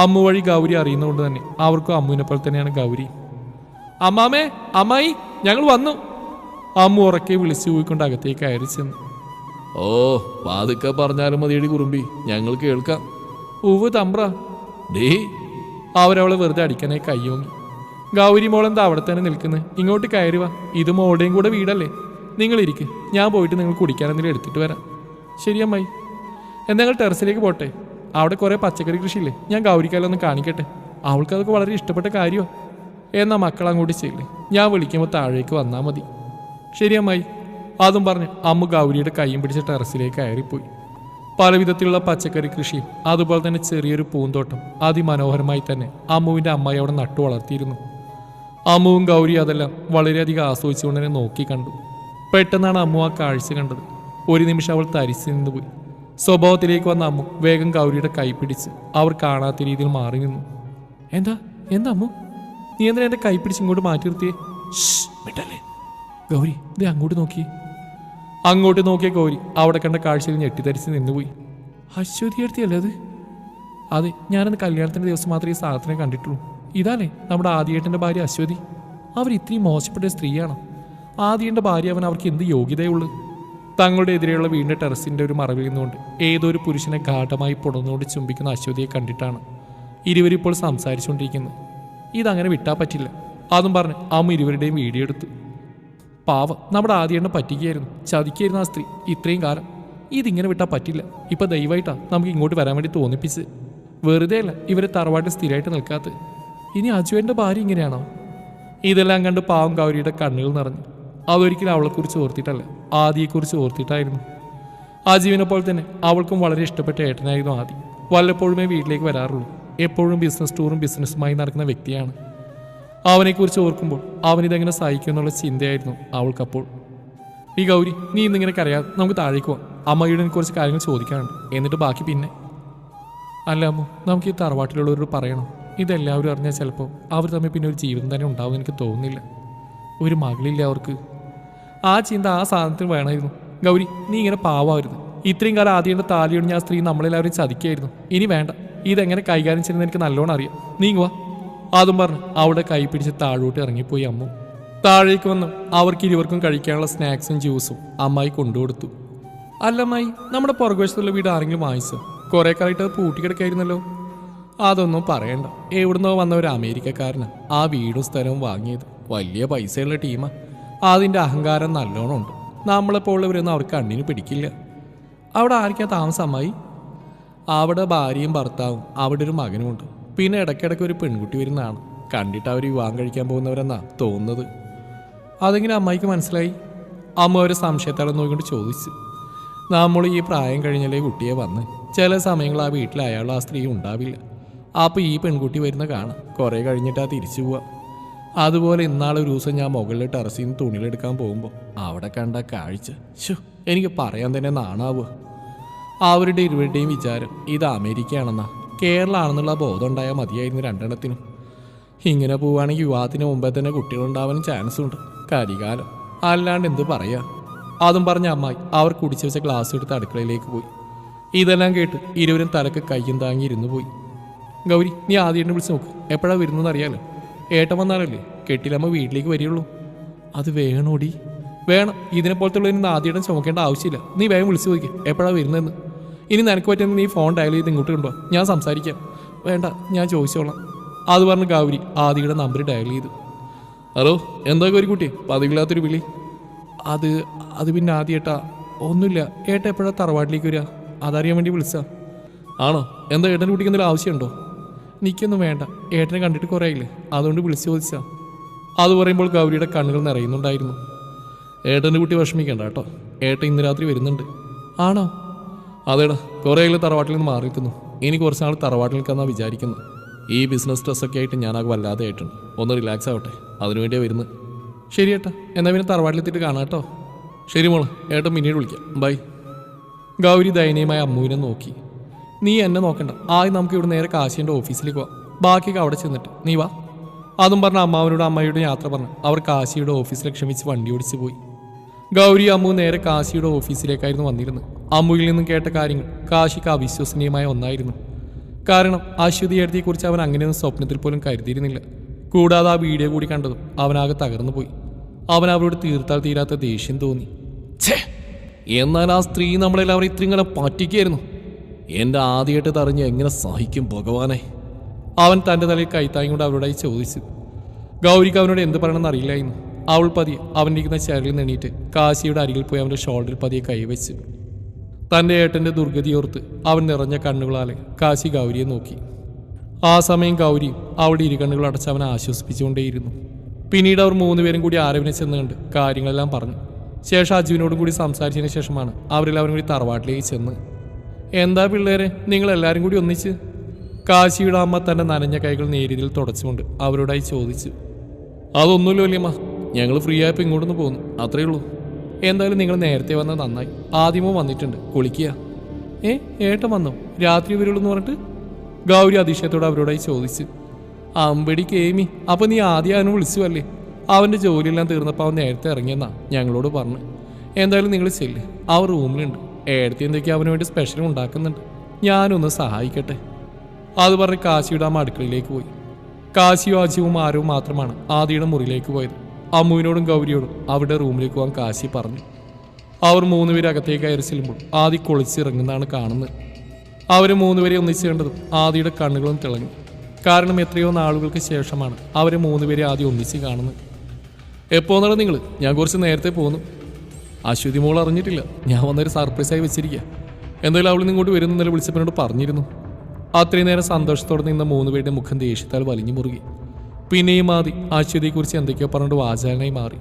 അമ്മു വഴി ഗൗരി അറിയുന്നതുകൊണ്ട് തന്നെ അവർക്കും അമ്മുവിനെ പോലെ തന്നെയാണ് ഗൗരി. അമ്മാമേ, അമ്മായി, ഞങ്ങൾ വന്നു. അമ്മു ഉറക്കെ വിളിച്ചു പോയിക്കൊണ്ട് അകത്തേക്ക് കയറി ചെന്നു. ഓ പാതുക്കെ പറഞ്ഞാലും മതിയടി കുറുമ്പി, ഞങ്ങൾ കേൾക്കാം. ഉവ് തമ്പ്ര. ഡേ അവരവളെ വെറുതെ അടിക്കാനായി കയ്യോങ്ങി. ഗൗരി മോളെന്താ അവിടെ തന്നെ നിൽക്കുന്നത്? ഇങ്ങോട്ട് കയറി വാ. ഇത് മോളുടെയും കൂടെ വീടല്ലേ. നിങ്ങളിരിക്കും, ഞാൻ പോയിട്ട് നിങ്ങൾ കുടിക്കാനെന്തെങ്കിലും എടുത്തിട്ട് വരാം. ശരി അമ്മായി. എന്നാൽ ഞങ്ങൾ ടെറസിലേക്ക് പോട്ടെ. അവിടെ കുറേ പച്ചക്കറി കൃഷിയില്ലേ, ഞാൻ ഗൗരിക്കാലൊന്ന് കാണിക്കട്ടെ. അവൾക്കതൊക്കെ വളരെ ഇഷ്ടപ്പെട്ട കാര്യമാണ്. എന്നാൽ മക്കൾ അങ്ങോട്ട് ചെയ്യില്ലേ, ഞാൻ വിളിക്കുമ്പോൾ താഴേക്ക് വന്നാൽ മതി. ശരി അമ്മായി. അതും പറഞ്ഞ് അമ്മു ഗൗരിയുടെ കൈയും പിടിച്ച് ടെറസിലേക്ക് കയറിപ്പോയി. പല വിധത്തിലുള്ള പച്ചക്കറി കൃഷിയും അതുപോലെ തന്നെ ചെറിയൊരു പൂന്തോട്ടം അതിമനോഹരമായി തന്നെ അമ്മുവിൻ്റെ അമ്മായി അവിടെ നട്ടു വളർത്തിയിരുന്നു. അമ്മുവും ഗൗരി അതെല്ലാം വളരെയധികം ആസ്വദിച്ചുകൊണ്ട് തന്നെ നോക്കി കണ്ടു. പെട്ടെന്നാണ് അമ്മു ആ കാഴ്ച കണ്ടത്. ഒരു നിമിഷം അവൾ തരിച്ചു നിന്നുപോയി. സ്വഭാവത്തിലേക്ക് വന്ന അമ്മു വേഗം ഗൗരിയുടെ കൈ പിടിച്ച് അവർ കാണാത്ത രീതിയിൽ മാറി നിന്നു. എന്താ എന്താ അമ്മു, നീ എന്തിനാ എൻ്റെ കൈ പിടിച്ച് ഇങ്ങോട്ട് മാറ്റി നിർത്തിയേ? മിണ്ടല്ലേ ഗൗരി, ഇത് അങ്ങോട്ട് നോക്കിയേ. അങ്ങോട്ട് നോക്കിയ ഗൗരി അവിടെ കണ്ട കാഴ്ചയിൽ ഞെട്ടിത്തരിച്ച് നിന്നുപോയി. അശ്വതി എടുത്തിയല്ലേ അത്? അതെ, ഞാനന്ന് കല്യാണത്തിൻ്റെ ദിവസം മാത്രമേ ഈ സാധനത്തിനെ കണ്ടിട്ടുള്ളൂ. ഇതാണേ നമ്മുടെ ആദിയേട്ടൻ്റെ ഭാര്യ അശ്വതി. അവർ ഇത്രയും മോശപ്പെട്ട സ്ത്രീയാണ്. ആദിയേട്ടൻ്റെ ഭാര്യ അവൻ അവർക്ക് എന്ത് യോഗ്യതയുള്ളൂ? തങ്ങളുടെ എതിരെയുള്ള വീടിൻ്റെ ടെറസിൻ്റെ ഒരു മറവിൽ നിന്നുകൊണ്ട് ഏതോ ഒരു പുരുഷനെ ഗാഠമായി പൊടന്നുകൊണ്ട് ചുംബിക്കുന്ന അശ്വതിയെ കണ്ടിട്ടാണ് ഇരുവരിപ്പോൾ സംസാരിച്ചുകൊണ്ടിരിക്കുന്നത്. ഇതങ്ങനെ വിട്ടാൽ പറ്റില്ല. അതും പറഞ്ഞ് അമ്മ ഇരുവരുടെയും വീഡിയോ എടുത്തു. പാവം, നമ്മുടെ ആദിയേട്ടനെ പറ്റിക്കുകയായിരുന്നു, ചതിക്കായിരുന്നു ആ സ്ത്രീ ഇത്രയും കാലം. ഇതിങ്ങനെ വിട്ടാൽ പറ്റില്ല. ഇപ്പം ദയവായിട്ടാ നമുക്ക് ഇങ്ങോട്ട് വരാൻ വേണ്ടി തോന്നിപ്പിച്ച്. വെറുതെ അല്ല ഇവരെ തറവാട്ടിൽ സ്ഥിരമായിട്ട് നിൽക്കാത്ത. ഇനി അജുവേൻ്റെ ഭാര്യ ഇങ്ങനെയാണോ? ഇതെല്ലാം കണ്ട് പാവം ഗൗരിയുടെ കണ്ണുകൾ നിറഞ്ഞു. അതൊരിക്കലും അവളെക്കുറിച്ച് ഓർത്തിട്ടല്ല, ആദിയെക്കുറിച്ച് ഓർത്തിട്ടായിരുന്നു. അജുവിനെ പോലെ തന്നെ അവൾക്കും വളരെ ഇഷ്ടപ്പെട്ട ഏട്ടനായിരുന്നു ആദി. വല്ലപ്പോഴുമേ വീട്ടിലേക്ക് വരാറുള്ളൂ. എപ്പോഴും ബിസിനസ് ടൂറും ബിസിനസ്സുമായി നടക്കുന്ന വ്യക്തിയാണ്. അവനെക്കുറിച്ച് ഓർക്കുമ്പോൾ അവനിതെങ്ങനെ സഹിക്കുമെന്നുള്ള ചിന്തയായിരുന്നു അവൾക്കപ്പോൾ. ഈ ഗൗരി, നീ ഇന്നിങ്ങനെ കരയാതെ നമുക്ക് താഴേക്ക് പോവാം. അമ്മയുടെ കുറച്ച് കാര്യങ്ങൾ ചോദിക്കാനുണ്ട്, എന്നിട്ട് ബാക്കി പിന്നെ. അല്ല അമ്മു, നമുക്ക് ഈ തറവാട്ടിലുള്ളവരോട് പറയണം. ഇതെല്ലാവരും അറിഞ്ഞാൽ ചിലപ്പോൾ അവർ തമ്മിൽ പിന്നെ ഒരു ജീവിതം തന്നെ ഉണ്ടാവുമെന്ന് എനിക്ക് തോന്നുന്നില്ല. ഒരു മകളില്ല അവർക്ക്. ആ ചിന്ത ആ സാധനത്തിന് വേണമായിരുന്നു. ഗൗരി, നീ ഇങ്ങനെ പാവമായിരുന്നു. ഇത്രയും കാലം ആദ്യം താലിയൊടിഞ്ഞ ആ സ്ത്രീ നമ്മളെല്ലാവരും ചതിക്കായിരുന്നു. ഇനി വേണ്ട. ഇതെങ്ങനെ കൈകാര്യം ചെയ്യുന്നത് എനിക്ക് നല്ലോണം അറിയാം. നീങ്ങുവാ. അതും പറഞ്ഞ് അവിടെ കൈ പിടിച്ച് താഴോട്ട് ഇറങ്ങിപ്പോയി അമ്മു. താഴേക്ക് വന്നു അവർക്ക് ഇരുവർക്കും കഴിക്കാനുള്ള സ്നാക്സും ജ്യൂസും അമ്മായി കൊണ്ടുകൊടുത്തു. അല്ല അമ്മായി, നമ്മുടെ പുറകുവശത്തുള്ള വീട് ആരെങ്കിലും വാങ്ങിച്ചോ? കുറേ കാലമായിട്ട് അത് പൂട്ടിക്കിടക്കായിരുന്നല്ലോ. അതൊന്നും പറയണ്ട. എവിടുന്നോ വന്ന ഒരു അമേരിക്കക്കാരനാണ് ആ വീടും സ്ഥലവും വാങ്ങിയത്. വലിയ പൈസയുള്ള ടീമാ. അതിൻ്റെ അഹങ്കാരം നല്ലോണം ഉണ്ട്. നമ്മളെപ്പോൾ ഉള്ളവരൊന്നും അവർക്ക് കണ്ണിന് പിടിക്കില്ല. അവിടെ ആർക്കാ താമസം അമ്മായി? അവിടെ ഭാര്യയും ഭർത്താവും അവിടെ ഒരു മകനുമുണ്ട്. പിന്നെ ഇടയ്ക്കിടയ്ക്ക് ഒരു പെൺകുട്ടി വരുന്നതാണ്. കണ്ടിട്ട് അവർ വിവാഹം കഴിക്കാൻ പോകുന്നവരെന്നാ തോന്നുന്നത്. അതെങ്ങനെ അമ്മായിക്ക് മനസ്സിലായി? അമ്മ ഒരു സംശയത്തോടെ നോക്കിക്കൊണ്ട് ചോദിച്ചു. നമ്മൾ ഈ പ്രായം കഴിഞ്ഞാലേ കുട്ടിയെ വന്ന് ചില സമയങ്ങൾ ആ വീട്ടിൽ അയാൾ ആ സ്ത്രീ ഉണ്ടാവില്ല. അപ്പോൾ ഈ പെൺകുട്ടി വരുന്ന കാണാം. കുറേ കഴിഞ്ഞിട്ടാ തിരിച്ചു പോവുക. അതുപോലെ ഇന്നാളൊരു ദിവസം ഞാൻ മുകളിൽ ടെറസിൽ നിന്ന് തുണിയിലെടുക്കാൻ പോകുമ്പോൾ അവിടെ കണ്ട കാഴ്ച എനിക്ക് പറയാൻ തന്നെ നാണാവുക. അവരുടെ ഇരുവരുടെയും വിചാരം ഇത് അമേരിക്കയാണെന്നാ. കേരളമാണെന്നുള്ള ബോധം ഉണ്ടായാൽ മതിയായിരുന്നു രണ്ടെണ്ണത്തിനും. ഇങ്ങനെ പോവുകയാണെങ്കിൽ വിവാഹത്തിന് മുമ്പേ തന്നെ കുട്ടികളുണ്ടാവാനും ചാൻസ് ഉണ്ട്. കരികാലം അല്ലാണ്ട് എന്ത് പറയാ. അതും പറഞ്ഞ അമ്മായി അവർ കുടിച്ചു വെച്ച ഗ്ലാസ് എടുത്ത് അടുക്കളയിലേക്ക് പോയി. ഇതെല്ലാം കേട്ട് ഇരുവരും തലക്ക് കയ്യും താങ്ങി ഇരുന്നു പോയി. ഗൗരി, നീ ആദ്യം വിളിച്ച് നോക്ക്. എപ്പോഴാണ് വരുന്നതെന്ന് അറിയാലോ. ഏട്ടൻ വന്നാലല്ലേ കെട്ടിലമ്മ വീട്ടിലേക്ക് വരികയുള്ളൂ. അത് വേണോടി? വേണം. ഇതിനെപ്പോലത്തുള്ളതിന് ആദ്യം ചുമക്കേണ്ട ആവശ്യമില്ല. നീ വേഗം വിളിച്ചു നോക്കി എപ്പോഴാണ് വരുന്നതെന്ന്. ഇനി നിനക്ക് പറ്റുന്ന നീ ഫോൺ ഡയൽ ചെയ്ത് ഇങ്ങോട്ട് കൊണ്ടുവാ. ഞാൻ സംസാരിക്കാം. വേണ്ട, ഞാൻ ചോദിച്ചോളാം. അത് പറഞ്ഞ് ഗൗരി ആദിയുടെ നമ്പർ ഡയൽ ചെയ്തു. ഹലോ, എന്താ ഗൗരി കുട്ടി, പതിവില്ലാത്തൊരു വിളി? അത് പിന്നെ ആദ്യേട്ടാ ഒന്നുമില്ല. ഏട്ടൻ എപ്പോഴാണ് തറവാട്ടിലേക്ക് വരിക? അതറിയാൻ വേണ്ടി വിളിച്ചാ. ആണോ? എന്താ ഏട്ടൻ്റെ കുട്ടിക്ക് എന്തെങ്കിലും ആവശ്യമുണ്ടോ? എനിക്കൊന്നും വേണ്ട. ഏട്ടനെ കണ്ടിട്ട് കുറേ ആയില്ലേ, അതുകൊണ്ട് വിളിച്ചു ചോദിച്ചാ. അത് പറയുമ്പോൾ ഗൗരിയുടെ കണ്ണുകൾ നിറയുന്നുണ്ടായിരുന്നു. ഏട്ടൻ്റെ കുട്ടി വിഷമിക്കണ്ട കേട്ടോ. ഏട്ടൻ ഇന്ന് രാത്രി വരുന്നുണ്ട്. ആണോ? അതേടാ, കുറേ ആയില്ലേ തറവാട്ടിൽ നിന്ന് മാറി നിൽക്കുന്നു. ഇനി കുറച്ച് നാൾ തറവാട്ടിൽ നിൽക്കാമെന്നാണ് വിചാരിക്കുന്നത്. ഈ ബിസിനസ് സ്ട്രെസ്സൊക്കെ ആയിട്ട് ഞാനത് വല്ലാതെ ആയിട്ടുണ്ട്. ഒന്ന് റിലാക്സ് ആവട്ടെ, അതിനുവേണ്ടിയാണ് വരുന്നത്. ശരി ഏട്ടാ, എന്നാൽ പിന്നെ തറവാട്ടിലെത്തിയിട്ട് കാണാം കേട്ടോ. ശരി മോളെ, ഏട്ടൻ പിന്നീട് വിളിക്കാം. ബൈ. ഗൗരി ദയനീയമായ അമ്മുവിനെ നോക്കി. നീ എന്നെ നോക്കണ്ട. ആദ്യം നമുക്ക് ഇവിടെ നേരെ കാശിൻ്റെ ഓഫീസിലേക്ക് പോവാം. ബാക്കിയൊക്കെ അവിടെ ചെന്നിട്ട് നീ വാ. അതും പറഞ്ഞ അമ്മാവനോട് അമ്മയോട് യാത്ര പറഞ്ഞു അവർ കാശിയുടെ ഓഫീസിലെ ക്ഷമിച്ച് വണ്ടി ഓടിച്ചു പോയി. ഗൗരി അമ്മു നേരെ കാശിയുടെ ഓഫീസിലേക്കായിരുന്നു വന്നിരുന്നത്. അമ്മുവിൽ നിന്നും കേട്ട കാര്യങ്ങൾ കാശിക്ക് അവിശ്വസനീയമായ ഒന്നായിരുന്നു. കാരണം അശ്വതി എഴുതിയെക്കുറിച്ച് അവൻ അങ്ങനെയൊന്നും സ്വപ്നത്തിൽ പോലും കരുതിയിരുന്നില്ല. കൂടാതെ ആ വീഡിയോ കൂടി കണ്ടതും അവനാകെ തകർന്നു പോയി. അവൻ അവരോട് തീർത്താൽ തീരാത്ത ദേഷ്യം തോന്നി. എന്നാൽ ആ സ്ത്രീ നമ്മളെല്ലാവരും ഇത്രയും കാലം പറ്റിക്കായിരുന്നു. എൻ്റെ ആദ്യമായിട്ട് തറിഞ്ഞ് എങ്ങനെ സഹിക്കും ഭഗവാനെ? അവൻ തൻ്റെ തലയിൽ കൈത്തായും കൊണ്ട് അവരോടായി ചോദിച്ചു. ഗൗരിക്ക് അവനോട് എന്ത് പറയണമെന്ന് അറിയില്ലായിരുന്നു. അവൾ പതിയെ അവൻ്റെ ഇരിക്കുന്ന ചെറിയിൽ നിന്നിട്ട് കാശിയുടെ അരികിൽ പോയി അവൻ്റെ ഷോൾഡറിൽ പതിയെ കൈവച്ചു. തൻ്റെ ഏട്ടൻ്റെ ദുർഗതിയോർത്ത് അവൻ നിറഞ്ഞ കണ്ണുകളാലെ കാശി ഗൗരിയെ നോക്കി. ആ സമയം ഗൗരിയും അവളുടെ ഇരുകണ്ണുകൾ അടച്ച് അവനെ ആശ്വസിപ്പിച്ചുകൊണ്ടേയിരുന്നു. പിന്നീട് അവർ മൂന്നുപേരും കൂടി ആരവിനെ ചെന്ന് കണ്ട് കാര്യങ്ങളെല്ലാം പറഞ്ഞു. ശേഷം അജുവിനോടും കൂടി സംസാരിച്ചതിന് ശേഷമാണ് അവരെല്ലാവരും കൂടി തറവാട്ടിലേക്ക് ചെന്ന്. എന്താ പിള്ളേരെ, നിങ്ങളെല്ലാവരും കൂടി ഒന്നിച്ച്? കാശിയുടെ അമ്മ തൻ്റെ നനഞ്ഞ കൈകൾ നേരിയതിൽ തുടച്ചുകൊണ്ട് അവരോടായി ചോദിച്ചു. അതൊന്നുമില്ല വല്യമ്മ, ഞങ്ങൾ ഫ്രീ ആയപ്പോൾ ഇങ്ങോട്ടൊന്ന് പോന്നു, അത്രേ ഉള്ളൂ. എന്തായാലും നിങ്ങൾ നേരത്തെ വന്നത് നന്നായി. ആദ്യമോ വന്നിട്ടുണ്ട്, കുളിക്കുക. ഏട്ടൻ വന്നോ? രാത്രി വരുള്ളൂ എന്ന് പറഞ്ഞിട്ട് ഗൗരി അതിശയത്തോടെ അവരോടായി ചോദിച്ചു. അമ്പടി കേമി, അപ്പം നീ ആദ്യം അവനെ വിളിച്ചു അല്ലേ? അവൻ്റെ ജോലിയെല്ലാം തീർന്നപ്പോൾ അവൻ നേരത്തെ ഇറങ്ങിയെന്നാ ഞങ്ങളോട് പറഞ്ഞു. എന്തായാലും നിങ്ങൾ ചെല്ല്, അവർ റൂമിലുണ്ട്. ഏടത്തി എന്തൊക്കെയോ അവന് വേണ്ടി സ്പെഷ്യൽ ഉണ്ടാക്കുന്നുണ്ട്, ഞാനൊന്ന് സഹായിക്കട്ടെ. അത് പറഞ്ഞ് കാശിയുടെ അമ്മ അടുക്കളയിലേക്ക് പോയി. കാശിയും അജിവും ആരവും മാത്രമാണ് ആദിയുടെ മുറിയിലേക്ക് പോയത്. അമ്മുവിനോടും ഗൗരിയോടും അവരുടെ റൂമിലേക്ക് പോകാൻ കാശി പറഞ്ഞു. അവർ മൂന്നുപേരും അകത്തേക്ക് കയറി ചെല്ലുമ്പോൾ ആദി കുളിച്ചിറങ്ങുന്നതാണ് കാണുന്നത്. അവർ മൂന്നുപേരെ ഒന്നിച്ച് കണ്ടതും ആദിയുടെ കണ്ണുകളും തിളങ്ങി. കാരണം എത്രയോ നാളുകൾക്ക് ശേഷമാണ് അവരെ മൂന്നുപേരെ ആദ്യം ഒന്നിച്ച് കാണുന്നത്. എപ്പോൾ നടന്നു നിങ്ങൾ? ഞാൻ കുറച്ച് നേരത്തെ പോന്നു. അശ്വതി മോൾ അറിഞ്ഞിട്ടില്ല, ഞാൻ വന്നൊരു സർപ്രൈസായി വെച്ചിരിക്കുക. എന്തായാലും അവൾ ഇങ്ങോട്ട് വരുന്നതിൽ വിളിച്ചപ്പോഴോട് പറഞ്ഞിരുന്നു. അത്രയും നേരം സന്തോഷത്തോടെ നിന്ന മൂന്നുപേരുടെ മുഖം ദേഷ്യത്താൽ വലിഞ്ഞു മുറുകി. പിന്നെയും ആദി അശ്വതിയെക്കുറിച്ച് എന്തൊക്കെയോ പറഞ്ഞിട്ട് വാചാലനായി മാറി.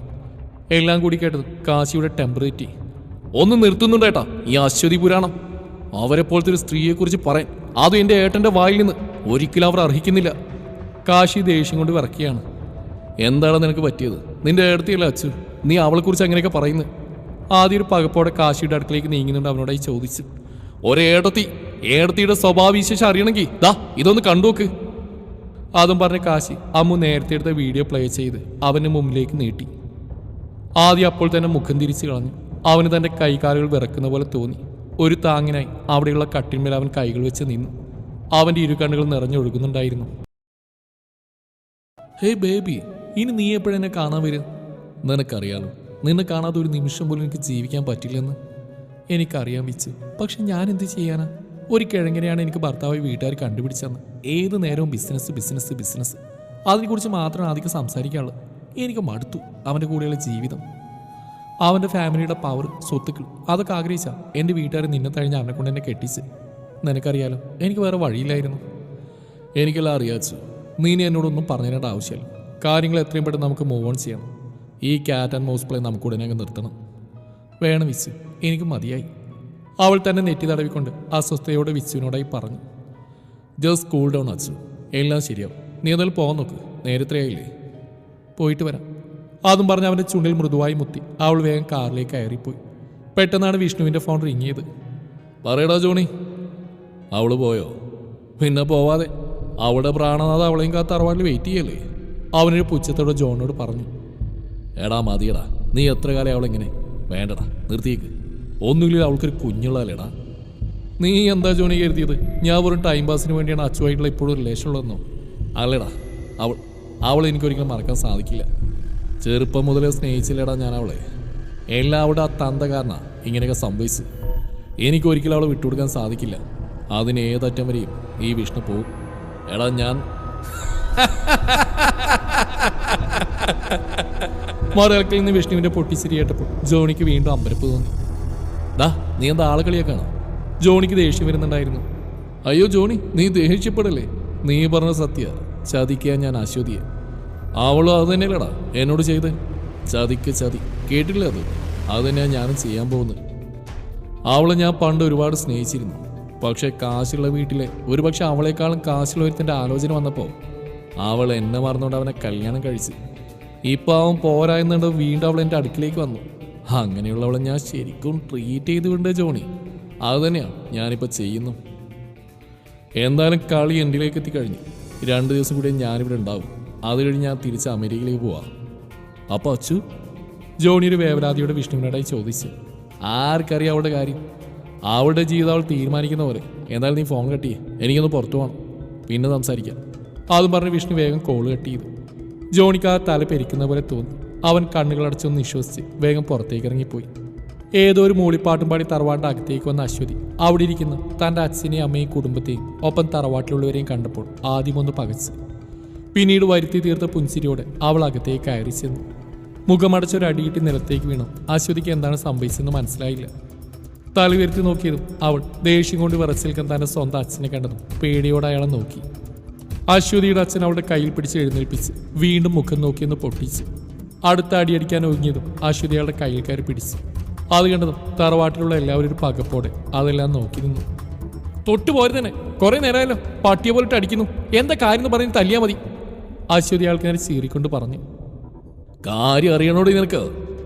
എല്ലാം കൂടി കേട്ടത് കാശിയുടെ ടെമ്പറേറ്റി. ഒന്ന് നിർത്തുന്നുണ്ടേട്ടാ ഈ അശ്വതി പുരാണം. അവരെ പോലത്തെ ഒരു സ്ത്രീയെക്കുറിച്ച് പറയാൻ അതും എൻ്റെ ഏട്ടൻ്റെ വായിൽ നിന്ന് ഒരിക്കലും അവർ അർഹിക്കുന്നില്ല. കാശി ദേഷ്യം കൊണ്ട് വിറക്കുകയാണ്. എന്താണ് നിനക്ക് പറ്റിയത്? നിന്റെ ഏടത്തിയല്ല അച്ചു, നീ അവളെക്കുറിച്ച് അങ്ങനെയൊക്കെ പറയുന്നത്? ആദ്യം ഒരു പകപ്പോടെ കാശിയുടെ അടുക്കളേക്ക് നീങ്ങുന്നുണ്ട് അവനോടായി ചോദിച്ചു. ഏടത്തിയുടെ സ്വഭാവവിശേഷം അറിയണമെങ്കിൽ ദാ ഇതൊന്ന് കണ്ടുനോക്ക്. അതും പറഞ്ഞ കാശി അമ്മു നേരത്തെ എടുത്ത വീഡിയോ പ്ലേ ചെയ്ത് അവൻ്റെ മുമ്പിലേക്ക് നീട്ടി. ആദ്യം അപ്പോൾ തന്നെ മുഖം തിരിച്ചു കളഞ്ഞു. അവന് തൻ്റെ കൈകാലുകൾ വിറക്കുന്ന പോലെ തോന്നി. ഒരു താങ്ങിനായി അവിടെയുള്ള കട്ടിന്മേൽ അവൻ കൈകൾ വെച്ച് നിന്നു. അവൻ്റെ ഇരു കണ്ണുകൾ നിറഞ്ഞൊഴുകുന്നുണ്ടായിരുന്നു. ഹേ ബേബി, ഇനി നീ എപ്പോഴെന്നെ കാണാൻ വരും? നിനക്കറിയാലോ, നിന്നെ കാണാതെ ഒരു നിമിഷം പോലും എനിക്ക് ജീവിക്കാൻ പറ്റില്ലെന്ന്. എനിക്കറിയാൻ വെച്ച്, പക്ഷെ ഞാൻ എന്ത് ചെയ്യാനാ? ഒരു കിഴങ്ങനെയാണ് എനിക്ക് ഭർത്താവായി വീട്ടുകാർ കണ്ടുപിടിച്ചതെന്ന്. ഏത് നേരവും ബിസിനസ് ബിസിനസ് ബിസിനസ്, അതിനെക്കുറിച്ച് മാത്രമാണ് ആദ്യം സംസാരിക്കാനുള്ളൂ. എനിക്ക് മടുത്തു അവൻ്റെ കൂടെയുള്ള ജീവിതം. അവൻ്റെ ഫാമിലിയുടെ പവർ, സ്വത്തുക്കൾ, അതൊക്കെ ആഗ്രഹിച്ചാ എൻ്റെ വീട്ടുകാർ നിന്നെ കഴിഞ്ഞ് അവനെ കൊണ്ട് എന്നെ കെട്ടിച്ച്. നിനക്കറിയാലോ, എനിക്ക് വേറെ വഴിയില്ലായിരുന്നു. എനിക്കെല്ലാം അറിയാച്ചു. നീ എന്നോടൊന്നും പറഞ്ഞു തരേണ്ട ആവശ്യമില്ല. കാര്യങ്ങൾ എത്രയും പെട്ടെന്ന് നമുക്ക് മൂവ് ഓൺ ചെയ്യണം. ഈ ക്യാറ്റ് ആൻഡ് മൗസ് പ്ലേ നമുക്ക് ഉടനെ അങ്ങ് നിർത്തണം. വേണം വിച്ചു, എനിക്ക് മതിയായി. അവൾ തന്നെ നെറ്റി തടവിക്കൊണ്ട് അസ്വസ്ഥയോടെ വിച്ചുവിനോടായി പറഞ്ഞു. ജസ്റ്റ് കൂൾ ഡൗൺ അച്ചു, എല്ലാം ശരിയാവും. നീ എന്തായാലും പോകാൻ നോക്ക്, നേരത്തെയായില്ലേ? പോയിട്ട് വരാം. അതും പറഞ്ഞ് അവൻ്റെ ചുണ്ടിൽ മൃദുവായി മുത്തി അവൾ വേഗം കാറിലേക്ക് കയറിപ്പോയി. പെട്ടെന്നാണ് വിഷ്ണുവിൻ്റെ ഫോൺ റിങ് ചെയ്ത്. പറയടാ ജോണി. അവള് പോയോ? പിന്നെ പോവാതെ, അവളുടെ പ്രാണനാഥ അവളെയും കാത്ത് തറവാട്ടിൽ വെയിറ്റ് ചെയ്യല്ലേ? അവനൊരു പുച്ഛത്തോടെ ജോണിനോട് പറഞ്ഞു. എടാ മതിയടാ, നീ എത്ര കാലം അവളെങ്ങനെ? വേണ്ടടാ, നിർത്തിയേക്ക്. ഒന്നുമില്ല, അവൾക്കൊരു കുഞ്ഞുള്ളതല്ലേടാ. നീ എന്താ ജോണി കരുതിയത്? ഞാൻ വെറും ടൈം പാസിന് വേണ്ടിയാണ് അച്ചുവായിട്ടുള്ള ഇപ്പോഴും റിലേഷൻ ഉള്ളതെന്നോ? അല്ലേടാ, അവൾ എനിക്കൊരിക്കലും മറക്കാൻ സാധിക്കില്ല. ചെറുപ്പം മുതലേ സ്നേഹിച്ചില്ലടാ ഞാൻ അവളെ. എല്ലാവരുടെ ആ തന്ത കാരണ ഇങ്ങനെയൊക്കെ സംഭവിച്ചു. എനിക്കൊരിക്കലും അവളെ വിട്ടുകൊടുക്കാൻ സാധിക്കില്ല. അതിന് ഏതറ്റം വരെയും ഈ വിഷ്ണു പോവും. എടാ ഞാൻ മറുകൾക്കിൽ നിന്ന് വിഷ്ണുവിൻ്റെ പൊട്ടിച്ചിരി കേട്ടപ്പോൾ ജോണിക്ക് വീണ്ടും അമ്പരപ്പ് തോന്നി. ദാ നീ എന്താ ആളെ കളിയാക്കാണോ? ജോണിക്ക് ദേഷ്യം വരുന്നുണ്ടായിരുന്നു. അയ്യോ ജോണി, നീ ദേഷ്യപ്പെടല്ലേ? നീ പറഞ്ഞ സത്യ, ചതിക്കാൻ ഞാൻ അശ്വതിയെ. അവളും അത് തന്നെയല്ലടാ എന്നോട് ചെയ്ത്. ചതിക്ക് ചതി, കേട്ടില്ല അത്? അത് തന്നെയാണ് ഞാനും ചെയ്യാൻ പോകുന്നത്. അവളെ ഞാൻ പണ്ട് ഒരുപാട് സ്നേഹിച്ചിരുന്നു. പക്ഷെ കാശുള്ള വീട്ടിലെ ഒരുപക്ഷെ അവളെക്കാളും കാശുള്ള ഒരുത്തിൻ്റെ ആലോചന വന്നപ്പോൾ അവൾ എന്നെ മറന്നുകൊണ്ട് അവനെ കല്യാണം കഴിച്ച്. ഇപ്പം അവൻ പോരാ എന്നുണ്ട് വീണ്ടും അവൾ എൻ്റെ അടുക്കിലേക്ക് വന്നു. അങ്ങനെയുള്ളവളെ ഞാൻ ശരിക്കും ട്രീറ്റ് ചെയ്തുകൊണ്ട് ജോണി. അത് തന്നെയാണ് ഞാനിപ്പോൾ ചെയ്യുന്നു. എന്തായാലും കളി എൻ്റിലേക്ക് എത്തിക്കഴിഞ്ഞു. 2 ദിവസം കൂടി ഞാനിവിടെ ഉണ്ടാവും. അത് കഴിഞ്ഞ് ഞാൻ തിരിച്ച് അമേരിക്കയിലേക്ക് പോവാം. അപ്പോൾ അച്ചു? ജോണി ഒരു വേവലാതിയോടെ വിഷ്ണുവിനോടായി ചോദിച്ചു. ആർക്കറിയാം അവളുടെ കാര്യം? അവളുടെ ജീവിതം അവൾ തീരുമാനിക്കുന്ന പോലെ. എന്തായാലും നീ ഫോൺ കട്ട് ചെയ്യേ, എനിക്കൊന്ന് പുറത്തു പോകണം, പിന്നെ സംസാരിക്കാം. അതും പറഞ്ഞ് വിഷ്ണു വേഗം കോൾ കട്ട് ചെയ്തു. ജോണിക്ക് ആ തല പെരിക്കുന്ന പോലെ തോന്നി. അവൻ കണ്ണുകളടച്ചൊന്ന് വിശ്വസിച്ച് വേഗം പുറത്തേക്ക് ഇറങ്ങിപ്പോയി. ഏതോ ഒരു മൂളിപ്പാട്ടും പാടി തറവാട്ടിൻ്റെ അകത്തേക്ക് വന്ന അശ്വതി അവിടെ ഇരിക്കുന്ന തൻ്റെ അച്ഛനെയും അമ്മയും കുടുംബത്തെയും ഒപ്പം തറവാട്ടിലുള്ളവരെയും കണ്ടപ്പോൾ ആദ്യമൊന്ന് പകച്ച്. പിന്നീട് വരുത്തി തീർത്ത പുൻസിരിയോടെ അവൾ അകത്തേക്ക് കയറി ചെന്നു. മുഖമടച്ചൊരടിയിട്ട് നിലത്തേക്ക് വീണു. അശ്വതിക്ക് എന്താണ് സംഭവിച്ചതെന്ന് മനസ്സിലായില്ല. തല ഉയർത്തി നോക്കിയതും അവൾ ദേഷ്യം കൊണ്ട് വിറച്ചേൽക്കാൻ തൻ്റെ സ്വന്തം അച്ഛനെ കണ്ടതും പേടിയോടെ അയാളെ നോക്കി. അശ്വതിയുടെ അച്ഛൻ അവളുടെ കയ്യിൽ പിടിച്ച് എഴുന്നേൽപ്പിച്ച് വീണ്ടും മുഖം നോക്കിയെന്ന് പൊട്ടിച്ചു. അടുത്ത അടിയടിക്കാൻ ഒതുങ്ങിയതും അശ്വതി അയാളുടെ കയ്യിൽ കയറി പിടിച്ചു. അത് കണ്ടതും തറവാട്ടിലുള്ള എല്ലാവരും ഒരു പകപ്പോടെ അതെല്ലാം നോക്കി നിന്നു. തൊട്ടു പോരെ തന്നെ, കുറെ നേരമായല്ലോ, പട്ടിയെ പോലിട്ട് അടിക്കുന്നു. എന്താ കാര്യം എന്ന് പറഞ്ഞ് തല്ലിയാൽ മതി. അശ്വതി അയാൾക്ക് നേരെ ചീറിക്കൊണ്ട് പറഞ്ഞു. കാര്യം അറിയണോടി നിനക്ക്?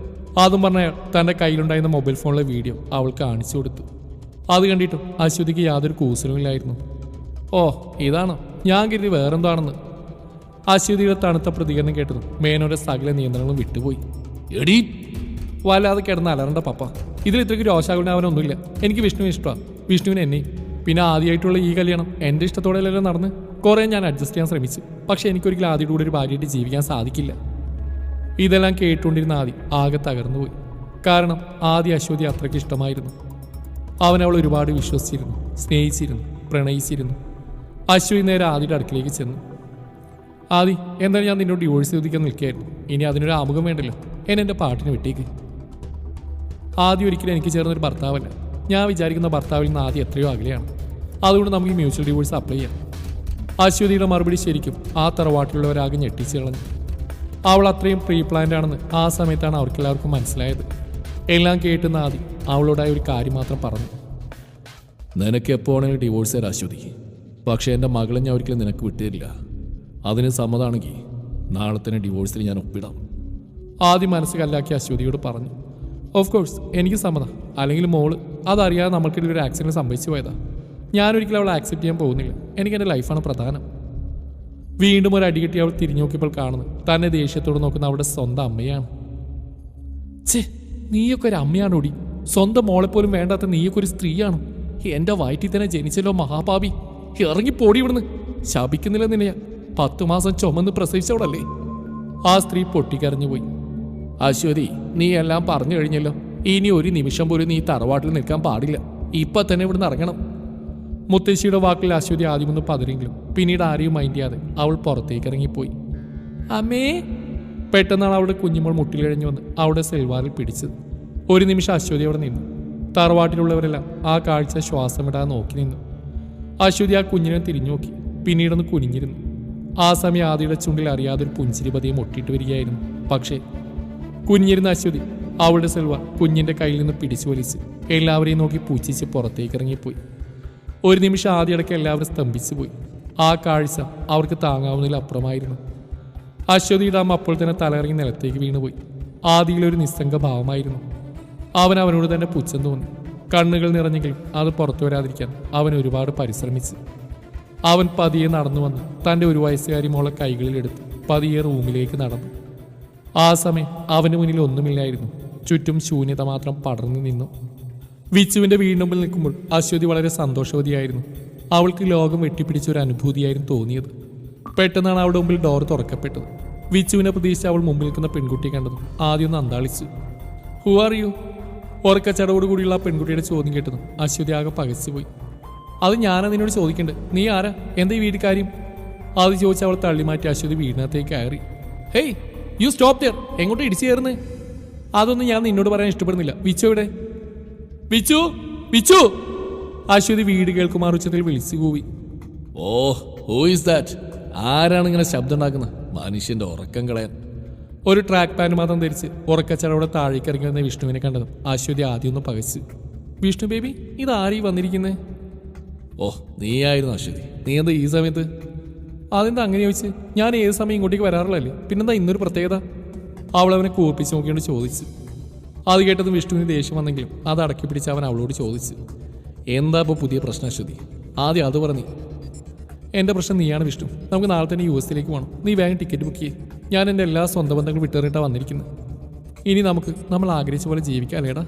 അതും പറഞ്ഞ തൻ്റെ കയ്യിലുണ്ടായിരുന്ന മൊബൈൽ ഫോണിലെ വീഡിയോ അവൾ കാണിച്ചു കൊടുത്തു. അത് കണ്ടിട്ടും അശ്വതിക്ക് യാതൊരു കൂസലുമില്ലായിരുന്നു. ഓ ഇതാണോ? ഞാൻ കരുതി വേറെന്താണെന്ന്. അശ്വതിയുടെ തണുത്ത പ്രതികരണം കേട്ടതും മേനോന്റെ സകല നിയന്ത്രണങ്ങളും വിട്ടുപോയി. എടീ വല്ലാതെ കിടന്ന് അലറണ്ട പപ്പ. ഇതിൽ ഇത്രയ്ക്ക് രോഷാകുലനാവാനൊന്നുമില്ല. എനിക്ക് വിഷ്ണു ഇഷ്ടമാണ്, വിഷ്ണുവിന് എന്നെയും. പിന്നെ ആദ്യമായിട്ടുള്ള ഈ കല്യാണം എൻ്റെ ഇഷ്ടത്തോടെയല്ലോ നടന്ന്. കുറേ ഞാൻ അഡ്ജസ്റ്റ് ചെയ്യാൻ ശ്രമിച്ചു. പക്ഷെ എനിക്കൊരിക്കലും ആദ്യയുടെ കൂടെ ഒരു ഭാര്യയായിട്ട് ജീവിക്കാൻ സാധിക്കില്ല. ഇതെല്ലാം കേട്ടുകൊണ്ടിരുന്ന ആദി ആകെ തകർന്നുപോയി. കാരണം ആദ്യ അശ്വതി അത്രയ്ക്ക് ഇഷ്ടമായിരുന്നു. അവൾ ഒരുപാട് വിശ്വസിച്ചിരുന്നു, സ്നേഹിച്ചിരുന്നു, പ്രണയിച്ചിരുന്നു. അശ്വതി നേരെ ആദിയുടെ അടുക്കിലേക്ക് ചെന്നു. ആദി, എന്തായാലും ഞാൻ നിന്നോട് ഡിവോഴ്സ് ചോദിക്കാൻ നിൽക്കുകയായിരുന്നു. ഇനി അതിനൊരു ആമുഖം വേണ്ടല്ലോ. എൻ്റെ പാട്ടിന് വിട്ടേക്ക്. ആദ്യം ഒരിക്കലും എനിക്ക് ചേർന്നൊരു ഭർത്താവല്ല. ഞാൻ വിചാരിക്കുന്ന ഭർത്താവിൽ നിന്ന് ആദ്യം എത്രയോ അകലെയാണ്. അതുകൊണ്ട് നമുക്ക് മ്യൂച്വൽ ഡിവോഴ്സ് അപ്ലൈ ചെയ്യാം. അശ്വതിയുടെ മറുപടി ശരിക്കും ആ തറവാട്ടിലുള്ളവരാകെ ഞെട്ടിച്ചു കളഞ്ഞു. അവൾ അത്രയും പ്രീ പ്ലാൻഡ് ആണെന്ന് ആ സമയത്താണ് അവർക്കെല്ലാവർക്കും മനസ്സിലായത്. എല്ലാം കേട്ടുന്ന ആദ്യം അവളോടായി ഒരു കാര്യം മാത്രം പറഞ്ഞു. നിനക്ക് എപ്പോഴാണെങ്കിലും ഡിവോഴ്സ് തരാം അശ്വതി. പക്ഷേ എൻ്റെ മകളെ ഞാൻ ഒരിക്കലും നിനക്ക് വിട്ടുതരില്ല. അതിന് സമ്മതമാണെങ്കിൽ നാളെ തന്നെ ഡിവോഴ്സിൽ ഞാൻ ഒപ്പിടാം. ആദ്യം മനസ്സ് കല്ലാക്കി അശ്വതിയോട് പറഞ്ഞു. ഓഫ് കോഴ്സ് എനിക്ക് സമ്മതം. അല്ലെങ്കിൽ മോള് അതറിയാതെ നമ്മൾക്കിടയിൽ ഒരു ആക്സിഡൻറ്റ് സംഭവിച്ചു പോയതാ. ഞാനൊരിക്കലും അവളെ ആക്സെപ്റ്റ് ചെയ്യാൻ പോകുന്നില്ല. എനിക്ക് എൻ്റെ ലൈഫാണ് പ്രധാനം. വീണ്ടും ഒരു അടികെട്ടി അവൾ തിരിഞ്ഞു നോക്കിയപ്പോൾ കാണുന്നത് തന്നെ ദേഷ്യത്തോട് നോക്കുന്ന അവളുടെ സ്വന്തം അമ്മയാണ്. ഛേ, നീയൊക്കെ ഒരു അമ്മയാണോടി? സ്വന്തം മോളെപ്പോലും വേണ്ടാത്ത നീയൊക്കെ ഒരു സ്ത്രീയാണ്. എൻ്റെ വയറ്റിൽ തന്നെ ജനിച്ചല്ലോ മഹാപാപി. ഇറങ്ങിപ്പോടി ഇവിടുന്ന്. ശപിക്കുന്നില്ല നിന്നെയാ. 10 മാസം ചുമന്ന് പ്രസവിച്ചവളല്ലേ? ആ സ്ത്രീ പൊട്ടിക്കരഞ്ഞുപോയി. അശ്വതി, നീ എല്ലാം പറഞ്ഞു കഴിഞ്ഞല്ലോ. ഇനി ഒരു നിമിഷം പോലും നീ തറവാട്ടിൽ നിൽക്കാൻ പാടില്ല. ഇപ്പം തന്നെ ഇവിടുന്ന് ഇറങ്ങണം. മുത്തശ്ശിയുടെ വാക്കിൽ അശ്വതി ആദ്യമൊന്ന് പതറിയെങ്കിലും പിന്നീട് ആരെയും മൈൻഡ് ചെയ്യാതെ അവൾ പുറത്തേക്ക് ഇറങ്ങിപ്പോയി. അമ്മേ! പെട്ടെന്നാണ് അവളുടെ കുഞ്ഞുമോൾ മുട്ടിലിഴഞ്ഞു വന്ന് അവളുടെ സെൽവാറിൽ പിടിച്ചത്. ഒരു നിമിഷം അശ്വതി അവിടെ നിന്നു. തറവാട്ടിലുള്ളവരെല്ലാം ആ കാഴ്ച ശ്വാസം വിടാതെ നോക്കി നിന്നു. അശ്വതി ആ കുഞ്ഞിനെ തിരിഞ്ഞു നോക്കി. പിന്നീടൊന്ന് കുനിഞ്ഞിരുന്നു. ആ സമയം ആദിയുടെ ചുണ്ടിൽ അറിയാതൊരു പുഞ്ചിരി പതിയെ മുട്ടിയിട്ട് വരികയായിരുന്നു. പക്ഷേ കുഞ്ഞിരുന്ന അശ്വതി അവളുടെ സെൽവാർ കുഞ്ഞിൻ്റെ കയ്യിൽ നിന്ന് പിടിച്ചു വലിച്ച് എല്ലാവരെയും നോക്കി പൂച്ചിച്ച് പുറത്തേക്ക് ഇറങ്ങിപ്പോയി. ഒരു നിമിഷം ആദ്യടക്കം എല്ലാവരും സ്തംഭിച്ചു പോയി. ആ കാഴ്ച അവർക്ക് താങ്ങാവുന്നതിൽ അപ്പുറമായിരുന്നു. അശ്വതിയുടെ അമ്മ അപ്പോൾ തന്നെ തലയിറങ്ങി നിലത്തേക്ക് വീണുപോയി. ആദിയിലൊരു നിസ്സംഗ ഭാവമായിരുന്നു. അവനോട് തന്നെ പുച്ഛം തോന്നി. കണ്ണുകൾ നിറഞ്ഞെങ്കിലും അത് പുറത്തു വരാതിരിക്കാൻ അവൻ ഒരുപാട് പരിശ്രമിച്ചു. അവൻ പതിയെ നടന്നു വന്ന് തൻ്റെ ഒരു വയസ്സുകാരി മോളെ കൈകളിലെടുത്ത് പതിയെ റൂമിലേക്ക് നടന്നു. ആ സമയം അവന് മുന്നിൽ ഒന്നുമില്ലായിരുന്നു. ചുറ്റും ശൂന്യത മാത്രം പടർന്നു നിന്നു. വിച്ചുവിൻ്റെ വീടിന് മുമ്പിൽ നിൽക്കുമ്പോൾ അശ്വതി വളരെ സന്തോഷവതിയായിരുന്നു. അവൾക്ക് ലോകം വെട്ടിപ്പിടിച്ച ഒരു അനുഭൂതിയായിരുന്നു തോന്നിയത്. പെട്ടെന്നാണ് അവളുടെ മുമ്പിൽ ഡോർ തുറക്കപ്പെട്ടത്. വിച്ചുവിനെ പ്രതീക്ഷിച്ച് അവൾ മുമ്പിൽ നിൽക്കുന്ന പെൺകുട്ടിയെ കണ്ടതും ആദ്യം ഒന്ന് അന്താളിച്ചു. Who are you? ഉറക്കച്ചടവോടുകൂടിയുള്ള ആ പെൺകുട്ടിയുടെ ചോദ്യം കേട്ടതും അശ്വതി ആകെ പകച്ചുപോയി. അത് ഞാനാ നിന്നോട് ചോദിക്കണ്ടേ? നീ ആരാ? എന്താ ഈ വീട്ടുകാര്യം? അത് ചോദിച്ച് അവൾ തള്ളിമാറ്റി അശ്വതി വീടിനകത്തേക്ക് കയറി. Hey, you stop there! എങ്ങോട്ട് ഇടിച്ചു കയറുന്നേ? അതൊന്നും ഞാൻ നിന്നോട് പറയാൻ ഇഷ്ടപ്പെടുന്നില്ല. വിച്ചു എവിടെ? വിച്ചു! വിച്ചു! അശ്വതി വീട് കേൾക്കുമാർ ഉച്ചത്തിൽ വിളിച്ചു കൂവി. ഓ, ഹൂ ഈസ് ദാറ്റ്? ആരാണ് ഇങ്ങനെ ശബ്ദം ഉണ്ടാക്കുന്നത്? മനുഷ്യന്റെ ഉറക്കം കളയാൻ. ഒരു ട്രാക്ക് പാൻറ് മാത്രം ധരിച്ച് ഉറക്കച്ചടവിടെ താഴേക്ക് ഇറങ്ങി വന്ന വിഷ്ണുവിനെ കണ്ടതും അശ്വതി ആദ്യം ഒന്ന് പകച്ചു. വിഷ്ണു ബേബി, ഇതാരീ വന്നിരിക്കുന്നേ? ഓ, നീയായിരുന്നു അശ്വതി. നീ എന്താ ഈ സമയത്ത്? അതെന്താ അങ്ങനെ ചോദിച്ച്? ഞാൻ ഏത് സമയം ഇങ്ങോട്ടേക്ക് വരാറുള്ളല്ലേ, പിന്നെന്താ ഇന്നൊരു പ്രത്യേകത? അവൾ അവനെ കൂർപ്പിച്ച് നോക്കിയോണ്ട് ചോദിച്ചു. അത് കേട്ടത് വിഷ്ണുവിന് ദേഷ്യം വന്നെങ്കിലും അത് അടക്കി പിടിച്ച് അവൻ അവളോട് ചോദിച്ചു. എന്താ ഇപ്പോൾ പുതിയ പ്രശ്നം അശ്വതി? ആദ്യം അത് പറഞ്ഞു. എൻ്റെ പ്രശ്നം നീയാണ് വിഷ്ണു. നമുക്ക് നാളെ തന്നെ US-ലേക്ക് പോകണം. നീ വേഗം ടിക്കറ്റ് ബുക്ക് ചെയ്യേ. ഞാൻ എൻ്റെ എല്ലാ സ്വന്തം ബന്ധങ്ങളും വിട്ടേറിയിട്ടാണ് വന്നിരിക്കുന്നത്. ഇനി നമ്മൾ ആഗ്രഹിച്ച പോലെ ജീവിക്കാല്ലേടാ?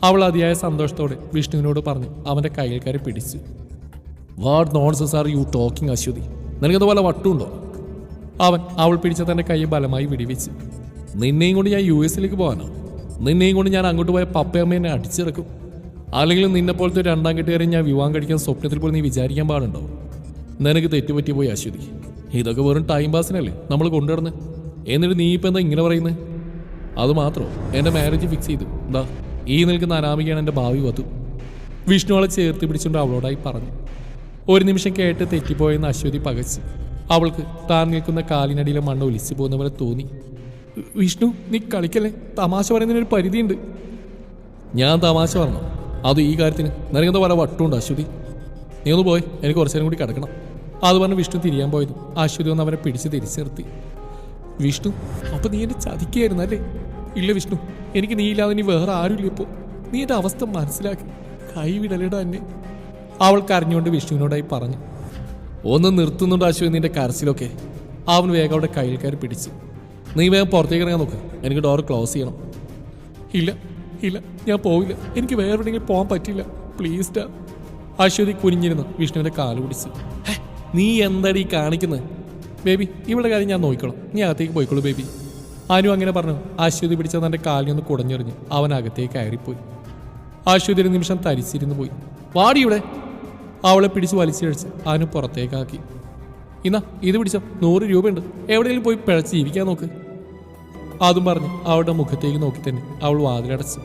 അവൾ അതിയായ സന്തോഷത്തോടെ വിഷ്ണുവിനോട് പറഞ്ഞു അവൻ്റെ കയ്യിൽ കയറി പിടിച്ചു. What nonsense are you talking Ashwathi? നിനക്കതുപോലെ വട്ടുണ്ടോ? അവൾ പിടിച്ച തൻ്റെ കൈ ബലമായി വിടിവെച്ച്. നിന്നെയും കൊണ്ട് ഞാൻ US-ലേക്ക് പോകാനോ? നിന്നെയും കൊണ്ട് ഞാൻ അങ്ങോട്ട് പോയ പപ്പയമ്മ എന്നെ അടിച്ചിറക്കും. അല്ലെങ്കിൽ നിന്നെപ്പോലത്തെ രണ്ടാം കെട്ടുകാരെ ഞാൻ വിവാഹം കഴിക്കാൻ സ്വപ്നത്തിൽ പോലും നീ വിചാരിക്കാൻ പാടുണ്ടോ? നിനക്ക് തെറ്റുപറ്റി പോയി അശ്വതി. ഇതൊക്കെ വെറും ടൈം പാസിനല്ലേ നമ്മൾ കൊണ്ടുവരുന്നത്. എന്നിട്ട് നീ ഇപ്പം എന്താ ഇങ്ങനെ പറയുന്നത്? അതുമാത്രോ, എൻ്റെ മാരേജ് ഫിക്സ് ചെയ്തു. എന്താ ഈ നിൽക്കുന്ന അനാമികയാണ് എൻ്റെ ഭാവി വധു. വിഷ്ണു അവളെ ചേർത്ത് പിടിച്ചുകൊണ്ട് അവളോടായി പറഞ്ഞു. ഒരു നിമിഷം കേട്ട് തെറ്റിപ്പോയെന്ന് അശ്വതി പകച്ചു. അവൾക്ക് താൻ നിൽക്കുന്ന കാലിനടിയിലെ മണ്ണ് ഒലിച്ചു പോകുന്ന പോലെ തോന്നി. വിഷ്ണു, നീ കളിക്കല്ലേ. തമാശ പറയുന്നതിനൊരു പരിധിയുണ്ട്. ഞാൻ തമാശ പറഞ്ഞു? അത് ഈ കാര്യത്തിന് നിനക്കെന്താ പല വട്ടുണ്ടോ അശ്വതി? നീ ഒന്ന് പോയി, എനിക്ക് കുറച്ചു നേരം കൂടി കിടക്കണം. അത് പറഞ്ഞ് വിഷ്ണു തിരിയാൻ പോയതും അശ്വതി ഒന്ന് അവനെ പിടിച്ച് തിരിച്ചു നിർത്തി. വിഷ്ണു, അപ്പൊ നീ എന്നെ ചതിക്കായിരുന്നല്ലേ? ഇല്ല വിഷ്ണു, എനിക്ക് നീ ഇല്ലാതെ നീ വേറെ ആരുമില്ല ഇപ്പോൾ. നീ എൻ്റെ അവസ്ഥ മനസ്സിലാക്കി, കൈവിടലിട എന്നെ. അവൾ കരഞ്ഞുകൊണ്ട് വിഷ്ണുവിനോടായി പറഞ്ഞു. ഒന്ന് നിർത്തുന്നുണ്ട് അശ്വതി നിന്റെ കരച്ചിലൊക്കെ. അവൻ വേഗം അവിടെ കയ്യിൽ കയറി പിടിച്ചു. നീ വേഗം പുറത്തേക്ക് ഇറങ്ങാൻ നോക്ക്, എനിക്ക് ഡോർ ക്ലോസ് ചെയ്യണം. ഇല്ല ഇല്ല, ഞാൻ പോവില്ല, എനിക്ക് വേറെ എവിടെയെങ്കിലും പോകാൻ പറ്റില്ല, പ്ലീസ് ഡാ. അശ്വതി കുനിഞ്ഞിരുന്നു വിഷ്ണുവിൻ്റെ കാല് പിടിച്ചു. നീ എന്താടി കാണിക്കുന്നത്? ബേബി, ഇവിടെ കാര്യം ഞാൻ നോക്കിക്കോളാം, നീ അകത്തേക്ക് പോയിക്കോളൂ ബേബി. അനു അങ്ങനെ പറഞ്ഞു. അശ്വതി പിടിച്ച തൻ്റെ കാലിനൊന്ന് കുടഞ്ഞെറിഞ്ഞ് അവൻ അകത്തേക്ക് കയറിപ്പോയി. അശ്വതി ഒരു നിമിഷം തരിച്ചിരുന്നു പോയി. വാടി ഇവിടെ. അവളെ പിടിച്ച് വലിച്ചഴിച്ച് അനു പുറത്തേക്കാക്കി. ഇന്നാ ഇത് പിടിച്ചോ, 100 രൂപയുണ്ട്, എവിടെയെങ്കിലും പോയി പിഴച്ച് ജീവിക്കാൻ നോക്ക്. അതും പറഞ്ഞ് അവളുടെ മുഖത്തേക്ക് നോക്കി തന്നെ അവൾ വാതിലടച്ചു.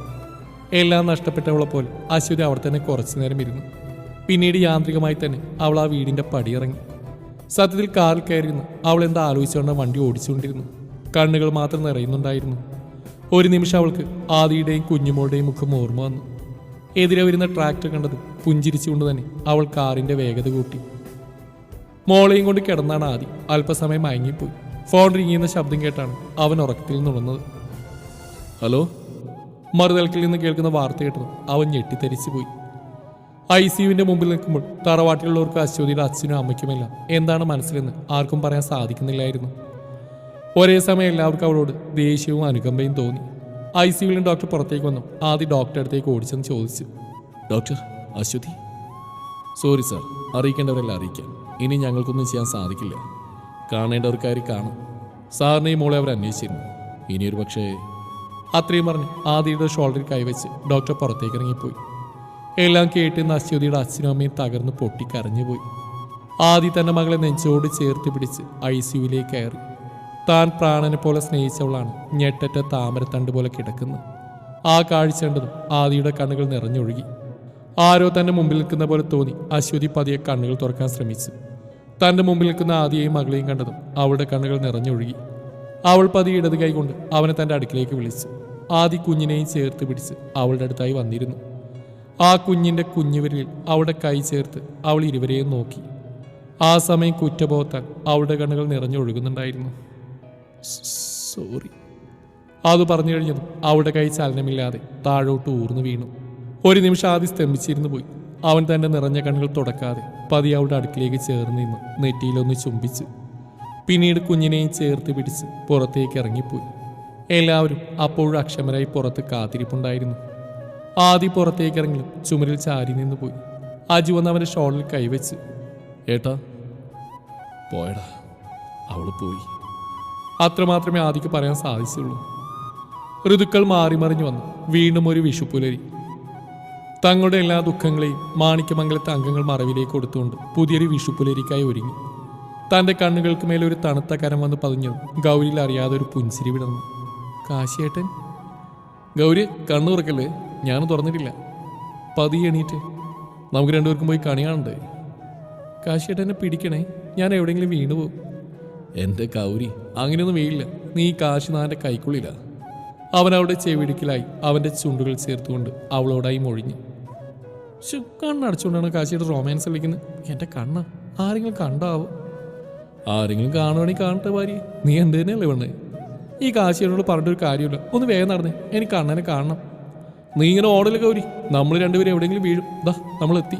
എല്ലാം നഷ്ടപ്പെട്ടവളെ പോലെ അശ്വതി അവിടെ തന്നെ കുറച്ചു നേരം ഇരുന്നു. പിന്നീട് യാന്ത്രികമായി തന്നെ അവൾ ആ വീടിൻ്റെ പടിയിറങ്ങി. സത്യത്തിൽ കാറിൽ കയറിയിരുന്നു അവൾ എന്താ ആലോചിച്ചുകൊണ്ട് വണ്ടി ഓടിച്ചുകൊണ്ടിരുന്നു. കണ്ണുകൾ മാത്രം നിറയുന്നുണ്ടായിരുന്നു. ഒരു നിമിഷം അവൾക്ക് ആദിയുടെയും കുഞ്ഞുമോളുടെയും മുഖം ഓർമ്മ വന്നു. എതിരെ വരുന്ന ട്രാക്ടർ കണ്ടത് പുഞ്ചിരിച്ചുകൊണ്ട് തന്നെ അവൾ കാറിൻ്റെ വേഗത കൂട്ടി. മോളെയും കൊണ്ട് കിടന്നാണ് ആദി അല്പസമയം മയങ്ങിപ്പോയി. ഫോൺ റിങ്ങിയുന്ന ശബ്ദം കേട്ടാണ് അവൻ ഉറക്കത്തിൽ നിന്നുണർന്നത്. ഹലോ. മറുതലക്കിൽ നിന്ന് കേൾക്കുന്ന വാർത്ത കേട്ടത് അവൻ ഞെട്ടിത്തരിച്ചു പോയി. ICUവിൻ്റെ മുമ്പിൽ നിൽക്കുമ്പോൾ തറവാട്ടിലുള്ളവർക്ക് അശ്വതിയുടെ അച്ഛനും അമ്മയ്ക്കുമെല്ലാം എന്താണ് മനസ്സിലെന്ന് ആർക്കും പറയാൻ സാധിക്കുന്നില്ലായിരുന്നു. ഒരേ സമയം എല്ലാവർക്കും അവളോട് ദേഷ്യവും അനുകമ്പയും തോന്നി. ICUവിലും ഡോക്ടർ പുറത്തേക്ക് വന്നു. ആദ്യം ഡോക്ടറെ അടുത്തേക്ക് ഓടിച്ചെന്ന് ചോദിച്ചു. ഡോക്ടർ, അശ്വതി? സോറി സാർ, അറിയിക്കേണ്ടവരെല്ലാം അറിയിക്കാം. ഇനി ഞങ്ങൾക്കൊന്നും ചെയ്യാൻ സാധിക്കില്ല. കാണേണ്ടവർക്കാരി കാണും. സാറിനെയും മോളെ അവർ അന്വേഷിച്ചിരുന്നു. ഇനിയൊരു പക്ഷേ. അത്രയും പറഞ്ഞ് ആദിയുടെ ഷോൾഡറിൽ കൈവച്ച് ഡോക്ടർ പുറത്തേക്ക് ഇറങ്ങിപ്പോയി. എല്ലാം കേട്ടുന്ന അശ്വതിയുടെ അച്ഛനും അമ്മയും തകർന്ന് പൊട്ടിക്കരഞ്ഞുപോയി. ആദി തൻ്റെ മകളെ നെഞ്ചോട് ചേർത്ത് പിടിച്ച് ICUവിലേക്ക് കയറി. താൻ പ്രാണനെ പോലെ സ്നേഹിച്ചവളാണ് ഞെട്ടറ്റ താമരത്തണ്ട് പോലെ കിടക്കുന്നത്. ആ കാഴ്ച കണ്ടതും ആദിയുടെ കണ്ണുകൾ നിറഞ്ഞൊഴുകി. ആരോ തൻ്റെ മുമ്പിൽ നിൽക്കുന്ന പോലെ തോന്നി. അശ്വതി പതിയെ കണ്ണുകൾ തുറക്കാൻ ശ്രമിച്ചു. തൻ്റെ മുമ്പിൽ നിൽക്കുന്ന ആദിയെയും മകളെയും കണ്ടതും അവളുടെ കണ്ണുകൾ നിറഞ്ഞൊഴുകി. അവൾ പതിയെ ഇടത് കൈകൊണ്ട് അവനെ തൻ്റെ അടുക്കിലേക്ക് വിളിച്ചു. ആദി കുഞ്ഞിനെയും ചേർത്ത് പിടിച്ച് അവളുടെ അടുത്തായി വന്നിരുന്നു. ആ കുഞ്ഞിൻ്റെ കുഞ്ഞുവിരലിൽ അവളുടെ കൈ ചേർത്ത് അവൾ ഇരുവരെയും നോക്കി. ആ സമയം കുറ്റബോധത്താൽ അവളുടെ കണ്ണുകൾ നിറഞ്ഞൊഴുകുന്നുണ്ടായിരുന്നു. സോറി. അത് പറഞ്ഞു കഴിഞ്ഞതും അവളുടെ കൈ ചലനമില്ലാതെ താഴോട്ട് ഊർന്നു വീണു. ഒരു നിമിഷം ആദ്യം സ്തംഭിച്ചിരുന്നു പോയി. അവൻ തൻ്റെ നിറഞ്ഞ കണ്ണുകൾ തുടക്കാതെ പതി അവളുടെ അടുക്കിലേക്ക് ചേർന്ന് നിന്ന് നെറ്റിയിലൊന്ന് ചുംബിച്ചു. പിന്നീട് കുഞ്ഞിനെയും ചേർത്ത് പിടിച്ച് പുറത്തേക്ക് ഇറങ്ങിപ്പോയി. എല്ലാവരും അപ്പോഴും അക്ഷമരായി പുറത്ത് കാത്തിരിപ്പുണ്ടായിരുന്നു. ആദ്യം പുറത്തേക്ക് ഇറങ്ങിലും ചുമരിൽ ചാരി നിന്ന് പോയി. അജു വന്ന് അവൻ്റെ ഷോളിൽ കൈവച്ച്. ഏട്ടാ പോയടാ, അവൾ പോയി. അത്രമാത്രമേ ആദിക്ക് പറയാൻ സാധിച്ചുള്ളൂ. ഋതുക്കൾ മാറി മറിഞ്ഞു വന്നു. വീണ്ടും ഒരു വിഷുപ്പുലരി. തങ്ങളുടെ എല്ലാ ദുഃഖങ്ങളെയും മാണിക്യമംഗലത്തെ അംഗങ്ങൾ മറവിലേക്ക് കൊടുത്തുകൊണ്ട് പുതിയൊരു വിഷുപ്പുലരിക്കായി ഒരുങ്ങി. തൻ്റെ കണ്ണുകൾക്ക് മേലൊരു തണുത്ത കരം വന്ന് പതിഞ്ഞു. ഗൗരിയിൽ അറിയാതെ ഒരു പുഞ്ചിരി വിടർന്നു. കാശിയേട്ടൻ? ഗൗരി, കണ്ണു തുറക്കല്ലേ, ഞാൻ തുറന്നിട്ടില്ല. പതിയെ എണീറ്റ്, നമുക്ക് രണ്ടുപേർക്കും പോയി കണി കാണണ്ടേ? കാശിയേട്ടനെ പിടിക്കണേ, ഞാൻ എവിടെയെങ്കിലും വീണുപോകും. എൻ്റെ ഗൗരി, അങ്ങനെയൊന്നും വീഴില്ല, നീ കാശി നാൻ്റെ കൈക്കുള്ളില്ല. അവൻ അവളുടെ ചെവിടുക്കിലായി അവൻ്റെ ചുണ്ടുകൾ ചേർത്തുകൊണ്ട് അവളോടായി മൊഴിഞ്ഞു. കണ്ണടച്ചുകൊണ്ടാണ് കാശിയുടെ റൊമാൻസ് കളിക്കുന്നത്. എൻ്റെ കണ്ണ ആരെങ്കിലും കണ്ടാവോ? ആരെങ്കിലും കാണുവാണെങ്കിൽ കാണട്ടെ ഭാര്യ, നീ എന്ത് തന്നെയല്ലേ വേണ്ടേ? ഈ കാശിയോട് പറഞ്ഞിട്ടൊരു കാര്യമില്ല, ഒന്ന് വേഗം നടന്നേ, എനിക്ക് കണ്ണനെ കാണണം. നീ ഇങ്ങനെ ഓടല് ഗൗരി, നമ്മൾ രണ്ടുപേരും എവിടെയെങ്കിലും വീഴും. ദാ നമ്മളെത്തി.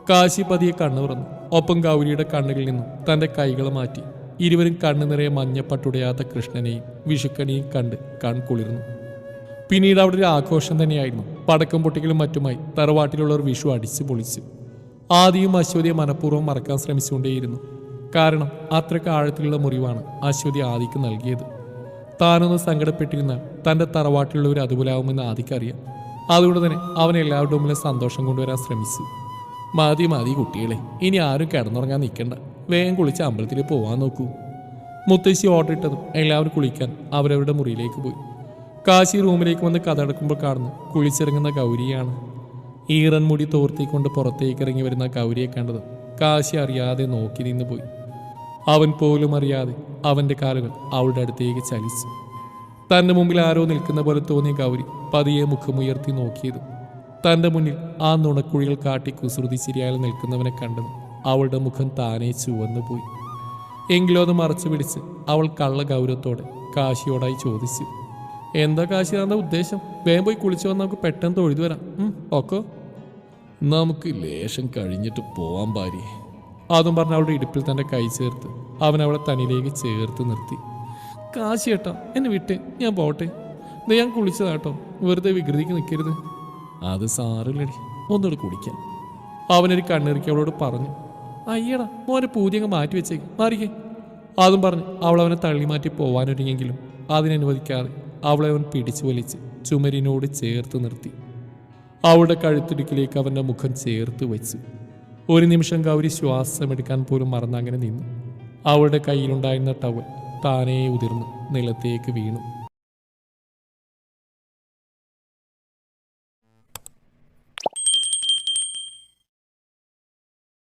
കാശി പതിയെ കണ്ണു തുറന്നു. ഒപ്പം ഗൗരിയുടെ കണ്ണുകളിൽ നിന്നും തൻ്റെ കൈകളെ മാറ്റി. ഇരുവരും കണ്ണു നിറയെ മഞ്ഞപ്പട്ടുടയാത്ത കൃഷ്ണനെയും വിഷുക്കണിയും കണ്ട് കൺകുളിർന്നു. പിന്നീട് അവിടെ ഒരു ആഘോഷം തന്നെയായിരുന്നു. പടക്കം പൊട്ടിക്കലും മറ്റുമായി തറവാട്ടിലുള്ളവർ വിഷു അടിച്ചു പൊളിച്ചു. ആദിയും അശ്വതിയെ മനഃപൂർവ്വം മറക്കാൻ ശ്രമിച്ചുകൊണ്ടേയിരുന്നു. കാരണം അത്രയ്ക്ക് ആഴത്തിലുള്ള മുറിവാണ് അശ്വതി ആദിക്ക് നൽകിയത്. താനൊന്ന് സങ്കടപ്പെട്ടിരുന്നാൽ തൻ്റെ തറവാട്ടിലുള്ളവർ അതുപോലാവുമെന്ന് ആദിക്കറിയാം. അതുകൊണ്ട് തന്നെ അവൻ എല്ലാവരുടെ മുമ്പിലും സന്തോഷം കൊണ്ടുവരാൻ ശ്രമിച്ചു. മതി മതി കുട്ടികളെ, ഇനി ആരും കിടന്നുറങ്ങാൻ നിൽക്കണ്ട, വേഗം കുളിച്ച് അമ്പലത്തിൽ പോകാൻ നോക്കൂ. മുത്തശ്ശി ഓർഡർ ഇട്ടതും എല്ലാവരും കുളിക്കാൻ അവരവരുടെ മുറിയിലേക്ക് പോയി. കാശി റൂമിലേക്ക് വന്ന് കഥടക്കുമ്പോൾ കാണുന്നു കുളിച്ചിറങ്ങുന്ന ഗൗരിയാണ്. ഈറൻ മുടി തോർത്തിക്കൊണ്ട് പുറത്തേക്ക് ഇറങ്ങി വരുന്ന ഗൗരിയെ കണ്ടതും കാശി അറിയാതെ നോക്കി നിന്ന് പോയി. അവൻ പോലും അറിയാതെ അവൻ്റെ കാലുകൾ അവളുടെ അടുത്തേക്ക് ചലിച്ചു. തൻ്റെ മുമ്പിൽ ആരോ നിൽക്കുന്ന പോലെ തോന്നിയ ഗൗരി പതിയെ മുഖമുയർത്തി നോക്കിയതും തൻ്റെ മുന്നിൽ ആ നുണക്കുഴികൾ കാട്ടി കുസൃതി ചിരിയാൽ നിൽക്കുന്നവനെ കണ്ടതും അവളുടെ മുഖം താനേ ചുവന്നു പോയി. എങ്കിലും അത് മറച്ചു പിടിച്ച് അവൾ കള്ള ഗൗരവത്തോടെ കാശിയോടായി ചോദിച്ചു. എന്താ കാശി തന്ന ഉദ്ദേശം? വേഗം പോയി കുളിച്ചു വന്ന് നമുക്ക് പെട്ടെന്ന് തൊഴുതു വരാം. ഓക്കോ? നമുക്ക് ലേശം കഴിഞ്ഞിട്ട് പോവാൻ ഭാര്യ. അതും പറഞ്ഞ് അവളുടെ ഇടുപ്പിൽ തൻ്റെ കൈ ചേർത്ത് അവൻ അവളെ തന്നിലേക്ക് ചേർത്ത് നിർത്തി. കാശി ഏട്ടാ, എന്നെ വിട്ടേ, ഞാൻ പോട്ടെ. ഞാൻ കുളിച്ചതാട്ടോ, വെറുതെ വികൃതിക്ക് നിൽക്കരുത്. അത് സാറില്ലടി, ഒന്നുകൂടെ കുടിക്കാൻ അവനൊരു കണ്ണിറുക്കി അവളോട് പറഞ്ഞു. അയ്യടാ, മോനെ പൂതിയങ്ങ് മാറ്റി വെച്ചേക്ക്, മാറിക്കേ. അതും പറഞ്ഞ് അവൾ അവനെ തള്ളി മാറ്റി പോവാനൊരുങ്ങിയെങ്കിലും അതിനനുവദിക്കാതെ അവളെ അവൻ പിടിച്ചു വലിച്ച് ചുമരിനോട് ചേർത്ത് നിർത്തി. അവളുടെ കഴുത്തിടുക്കിലേക്ക് അവൻ്റെ മുഖം ചേർത്ത് വെച്ചു. ഒരു നിമിഷം ഗൗരി ശ്വാസമെടുക്കാൻ പോലും മറന്നങ്ങനെ നിന്നു. അവളുടെ കയ്യിലുണ്ടായിരുന്ന ടവൽ താനേ ഉതിർന്ന് നിലത്തേക്ക് വീണു.